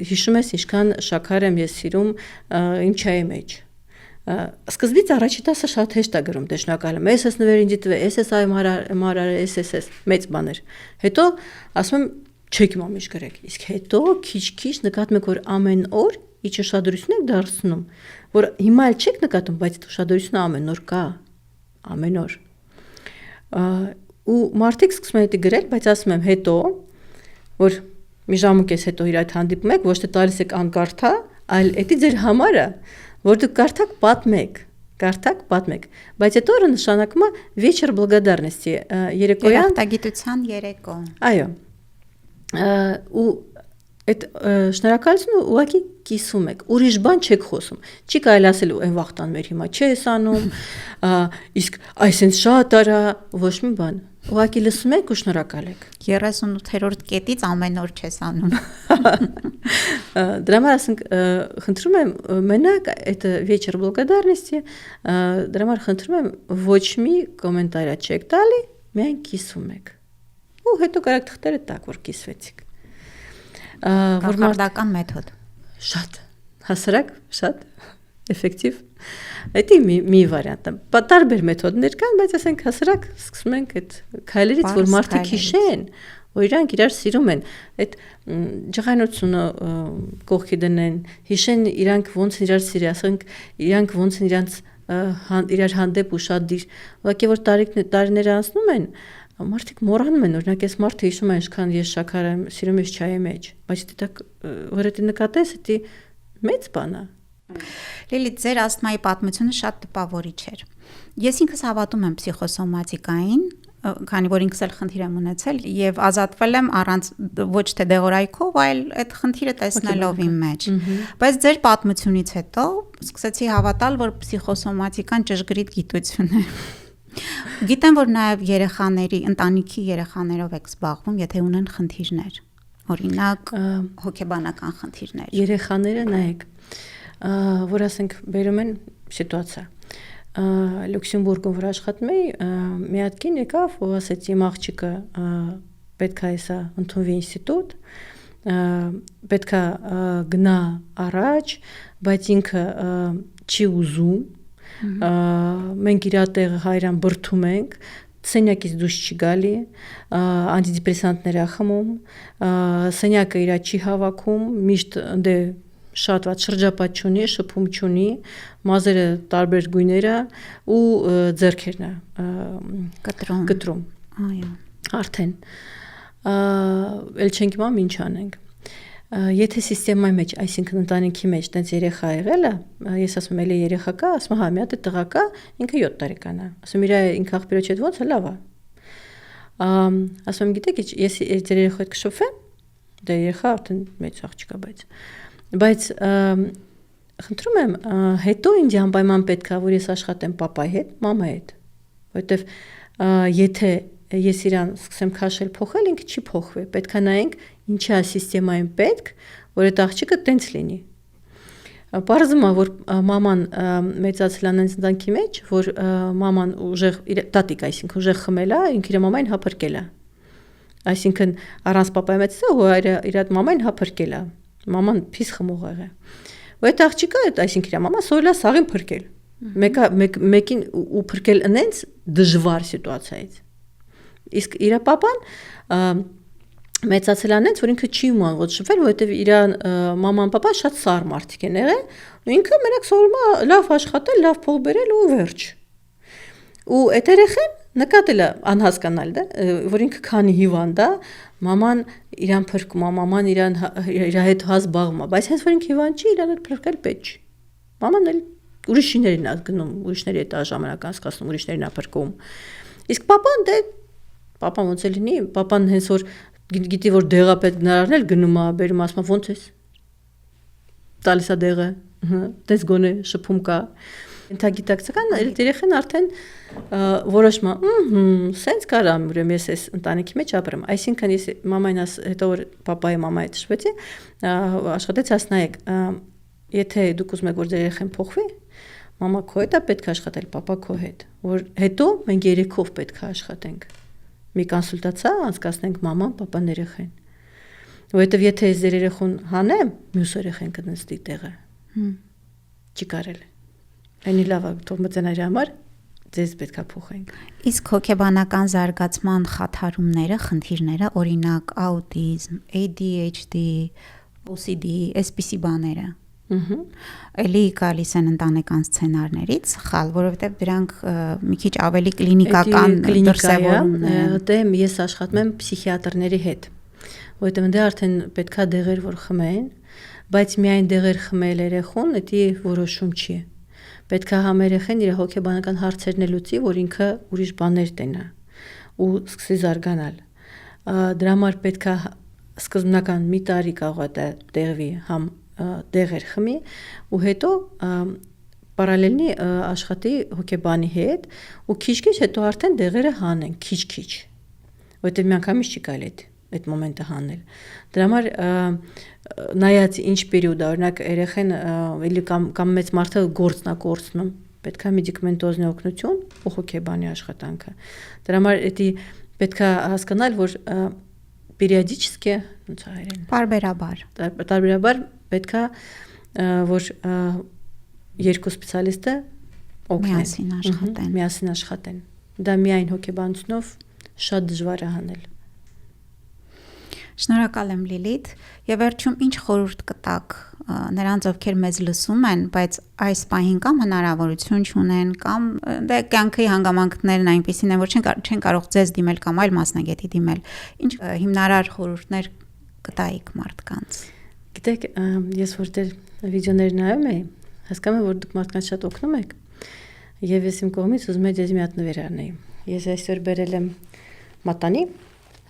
հիշում ես ինչքան շաքար եմ ես սիրում իմ չայի մեջ։ Սկզբից առաջի տասը շատ հեշտ է գրում, դե շնորհակալ եմ, ես նվեր ինձ տվել, ես այ մարար, ես մեծ բաներ։ Հետո ասում եմ չեք իմամ ինչ գրեք։ Իսկ հետո քիչ-քիչ նկատում եք, որ ամեն օր ինչ ուշադրություն եք դարձնում, որ հիմա էլ չեք նկատում, բայց ուշադրությունը ամեն օր կա, ամեն օր։ Ու մարդիկ սկսում են դա գրել, բայց ասում եմ հետո, որ մի ժամ ու կես հետո իր այդ հանդիպում եք, ոչ թե տալիս եք անկարդա, այլ դա ձեր համար է, որ դուք կարդաք պատմեք, բայց այդ օրը նշանակում է вечер благодарности, երեկոյան երախտագիտության երեկո։ Այո։ Ու այդ շնորհակալությունը ուղղակի կիսում եք, ուրիշ բան չեք խոսում։ Չի կարելի ասել այն վախտան մեր հիմա չես անում, իսկ այսինքն շատ արա, ոչ մի բան։ Ուղղակի լսում եք ու շնորհակալ եք։ 38-րդ կետից ամեն օր չես անում։ Դրա համար ասենք խնդրում եմ մենակ այդ вечер благодарности, դրա համար խնդրում եմ ոչ մի կոմենտար չեք տալի, միայն կիսում եք։ Ու հետո կարաք թղթերը տակ, որ կիսվեցիք։ Կախարդական մեթոդ։ Շատ հասարակ, շատ էֆեկտիվ։ Դա մի վարիանտ է։ Տարբեր մեթոդներ կան, բայց ասենք հասարակ սկսում ենք այդ քայլերից, որ մարդիկ հիշեն, որ իրանք իրար սիրում են, այդ ջղայնությունը կողքի դնեն, հիշեն իրանք ոնց իրար սիրի, ասենք իրանք ոնց իրանց իրար հանդեպ ուշադիր։ Ուղղակի որ տարիները անցնում են, մարդիկ մոռանում են, օրինակ այս մարդը հիշում է ինչքան ես շաքար եմ սիրում ես չայի մեջ, բայց դա որ դա նկատես, դա մեծ բան է։ Լիլիթ, ձեր ասթմայի պատմությունը շատ տպավորիչ էր։ Ես ինքս հավատում եմ պսիխոսոմատիկային, քանի որ ինքս էլ խնդիր եմ ունեցել եւ ազատվել եմ առանց ոչ թե դեղորայքով, այլ այդ խնդիրը տեսնելով իմ մեջ։ Բայց ձեր պատմությունից հետո սկսեցի հավատալ, որ պսիխոսոմատիկան ճշգրիտ գիտություն է։ Գիտեմ, որ նաեւ երեխաների, ընտանիքի երեխաներով եք զբաղվում, եթե ունեն խնդիրներ, օրինակ հոգեբանական խնդիրներ։ Երեխաները նայեք, որ ասենք բերում են սիտուացիա։ Լյուքսեմբուրգում որ աշխատում էի, մի հատ կին եկավ, ու ասեց իմ աղջիկը պետք է հեսա ընդունվի ինստիտուտ, պետք է գնա առաջ, բայց ինքը չի ուզում, մենք իր տեղը հայրան բրթում ենք, սենյակից դուրս չի գալի, անտիդեպրեսանտներ է խմում, սենյակը իր չի հավաքում, միշտ դե շատ ված շրջապատ չունի, շփում չունի, մազերը տարբեր գույներ է ու ձեռքերն է կտրում։ Այո։ Արդեն էլ չենք իմանում ինչ անենք։ Եթե սիստեմայի մեջ, այսինքն ընտանիքի մեջ տենց երեխա եղել է, ես ասում եմ, էլի երեխա կա, ասում հա, մի հատ տղա կա, ինքը 7 տարեկան է։ Ասում իր ինքը աղբյուրոջ հետ ոնց է լավ է։ Ասում եմ, գիտեք, ես ձեր երեխու հետ կշփվեմ, դե երեխա արդեն մեծ աղջիկ է, բայց խնդրում եմ, հետո ինձ անպայման պետք է, որ ես աշխատեմ պապայի հետ, մամայի հետ, որովհետև եթե ես իրան սկսեմ քաշել փոխել, ինքը չի փոխվի, պետք է նայենք ինչի է սիստեմային պետք, որ այդ աղջիկը տենց լինի։ Պարզվում է, որ մաման մեծացել անենց ընտանիքի մեջ, որ մաման ուժեղ տատիկ, այսինքն ուժեղ խմել է, ինքը իր մամային հափրկել է։ Այսինքն առանց պապայի մեծացել, ու իր մամային հափրկել է։ Մաման փիս խմող եղել։ Ու այդ աղջիկը, այսինքն իր մաման սովորել է սաղին փրկել։ Մեկին ու փրկել ընենց դժվար սիտուացիայից։ Իսկ իր պապան մեծացել անենց, որ ինքը չի ուման ոչ շփվել, որովհետև իր մաման պապան շատ սառ մարդիկ են եղել, ու ինքը մենակ սովորում է լավ աշխատել, լավ փող բերել ու վերջ։ Ու այդ երեխան նկատել է անհասկանալ, դա, որ ինքը քանի հիվանդ է, մաման իրան փրկում է, մաման իր հետ զբաղվում է, բայց հենց որ ինքը հիվանդ չի, իրան հետ փրկել պետք չի։ Մաման էլ ուրիշներին է գնում, ուրիշների հետ ժամանակ անցկացնում, ուրիշներին է փրկում։ Իսկ պապան ոնց է լինի, պապան հենց որ գիտի որ դեղա պետք նարարնել գնում է, բերում ասում ոնց ես։ Տալիս է դեղը, դες գոնե շփում կա։ Ընտագիտակցական երեխան արդեն որոշում է, սենց կարամ ուրեմն ես այս ընտանիքի մեջ ապրեմ։ Այսինքն ես մամային հետո որ պապայի մամայի հետ շփվեցի, աշխատեց ասնայեք, եթե դուք ուզում եք որ ձեր երեխան փոխվի, մամա քո հետ է պետք է աշխատել, պապա քո հետ, որ հետո մենք երեքով պետք է աշխատենք։ Մի կոնսուլտացիա անցկացնենք մաման, պապան երեխային։ Որովհետև եթե ես ձեր երեխուն հանեմ, մյուս երեխան կնստի տեղը։ Չի կարել։ Այնի լավ է, թող մտցնա իր համար, ձեզ պետք է փոխենք։ Իսկ հոգեբանական զարգացման խաթարումները, խնդիրները, օրինակ աուտիզմ, ADHD, OCD, այսպիսի բաները։ Էլի գալիս են ընտանեկան սցենարներից, խալ, որովհետև դրանք մի քիչ ավելի կլինիկական դրսևորումներ են։ Դե ես աշխատում եմ պսիխիատրների հետ, որովհետև դե արդեն պետքա դեղեր որ խմեն, բայց միայն դեղեր խմել երեխուն, դա որոշում չի։ Պետքա համ երեխան իր հոգեբանական հարցերն լուծի, որ ինքը ուրիշ բաներ տենա ու սկսի զարգանալ։ Դրա համար պետքա սկզբնական մի տարի կարող է դեղվի համ դեղեր խմի ու հետո պարալելնի աշխատի հոգեբանի հետ ու քիչ-քիչ հետո արդեն դեղերը հանեն քիչ-քիչ որովհետև միանգամից չի կարելի այդ մոմենտը հանել դրա համար նայած ինչ պերիոդ է օրինակ երեխան էլի կամ մեծ մարդը գործնա կորցնում պետքա մեդիկամենտոզնի օգնություն ու հոգեբանի աշխատանքը դրա համար դա պետքա հասկանալ որ периодически ոնց է հայերեն տարբերաբար պետքա որ երկու սպեցիալիստը օգնեն միասին աշխատեն դա միայն հոգեբանությունով շատ դժվար է հանել Շնորհակալ եմ Լիլիթ եւ վերջում ինչ խորհուրդ կտաք նրանց ովքեր մեզ լսում են բայց այս պահին կամ հնարավորություն չունեն կամ դե կյանքի հանգամանքներն այնպեսին են որ չեն կարող ձեզ դիմել կամ այլ մասնագետի դիմել ինչ հիմնարար խորհուրդներ կտայիք մարդկանց Գիտեք ես որտեղ վիդեոներ նայում էի Հասկանում եմ, որ դուք մարդկանց շատ օգնում եք։ Եվ ես իմ կողմից ուզում եմ ձեզ մի հատ նվեր անեի։ Ես այսօր բերել եմ մատանի,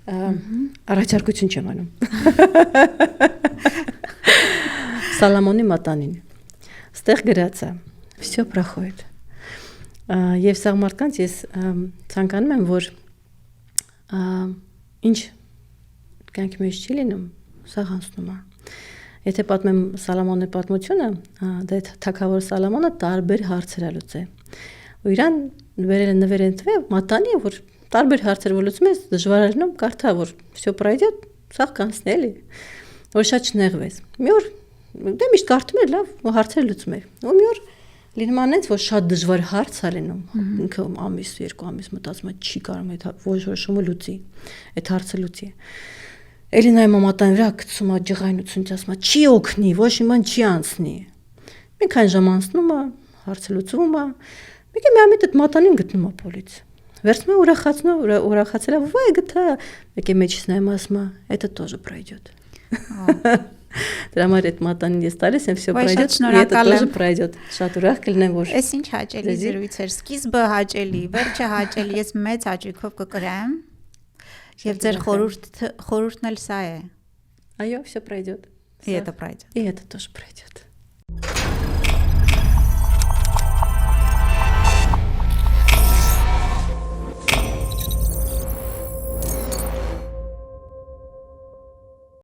առաջարկություն չեմ անում։ Սալամոնի մատանին։ Ստեղ գրած է. Всё проходит։ Եվ սա մարդկանց ես ցանկանում եմ, որ ինչ կյանքի մեջ չի լինում, սա անցնում է։ Եթե պատմեմ Սալամոնի պատմությունը, դա թագավոր Սալամոնը տարբեր հարցեր է լուծել։ Ու իրան վերել են նվեր ընտրել մատանի, որ տարբեր հարցեր որ լուծում ես, դժվար է լինում, կարդա, որ всё пройдет, սա կանցնի էլի։ Որ շատ չնեղվես։ Մի օր դե միշտ կարդում էր, լավ, հարցեր լուծում էր։ Ու մի օր լինում անեց, որ շատ դժվար հարց է լինում։ Ինքը ամիս, 2 ամիս մտածում է, չի կարող այդ որոշումը լուծի, այդ հարցը լուծի։ Էլի նայում մամատան վրա գցում է ջղայնություն, ասում է, չի օգնի, ոչ իման չի անցնի։ Մի քանի ժամ անցնում է, հարցը լուծվում է։ Մեկը մի ամիտ այդ մատանին գտնում է փոլից։ Վերցնում է ուրախացել է, վայ գտա։ Մեկը մեջից նայում ասում է, это тоже пройдет։ Դրա համար այդ մատանին ես տալիս եմ, всё пройдет, это тоже пройдет։ Շատ ուրախ կլինեմ, որ Էս ինչ հաճելի զրույց էր, սկիզբը հաճելի, վերջը հաճելի, ես մեծ հաճույքով կկրեմ։ Եվ ձեր խորհուրդն էլ սա է։ Այո, всё пройдет։ И это пройдет. И это тоже пройдет։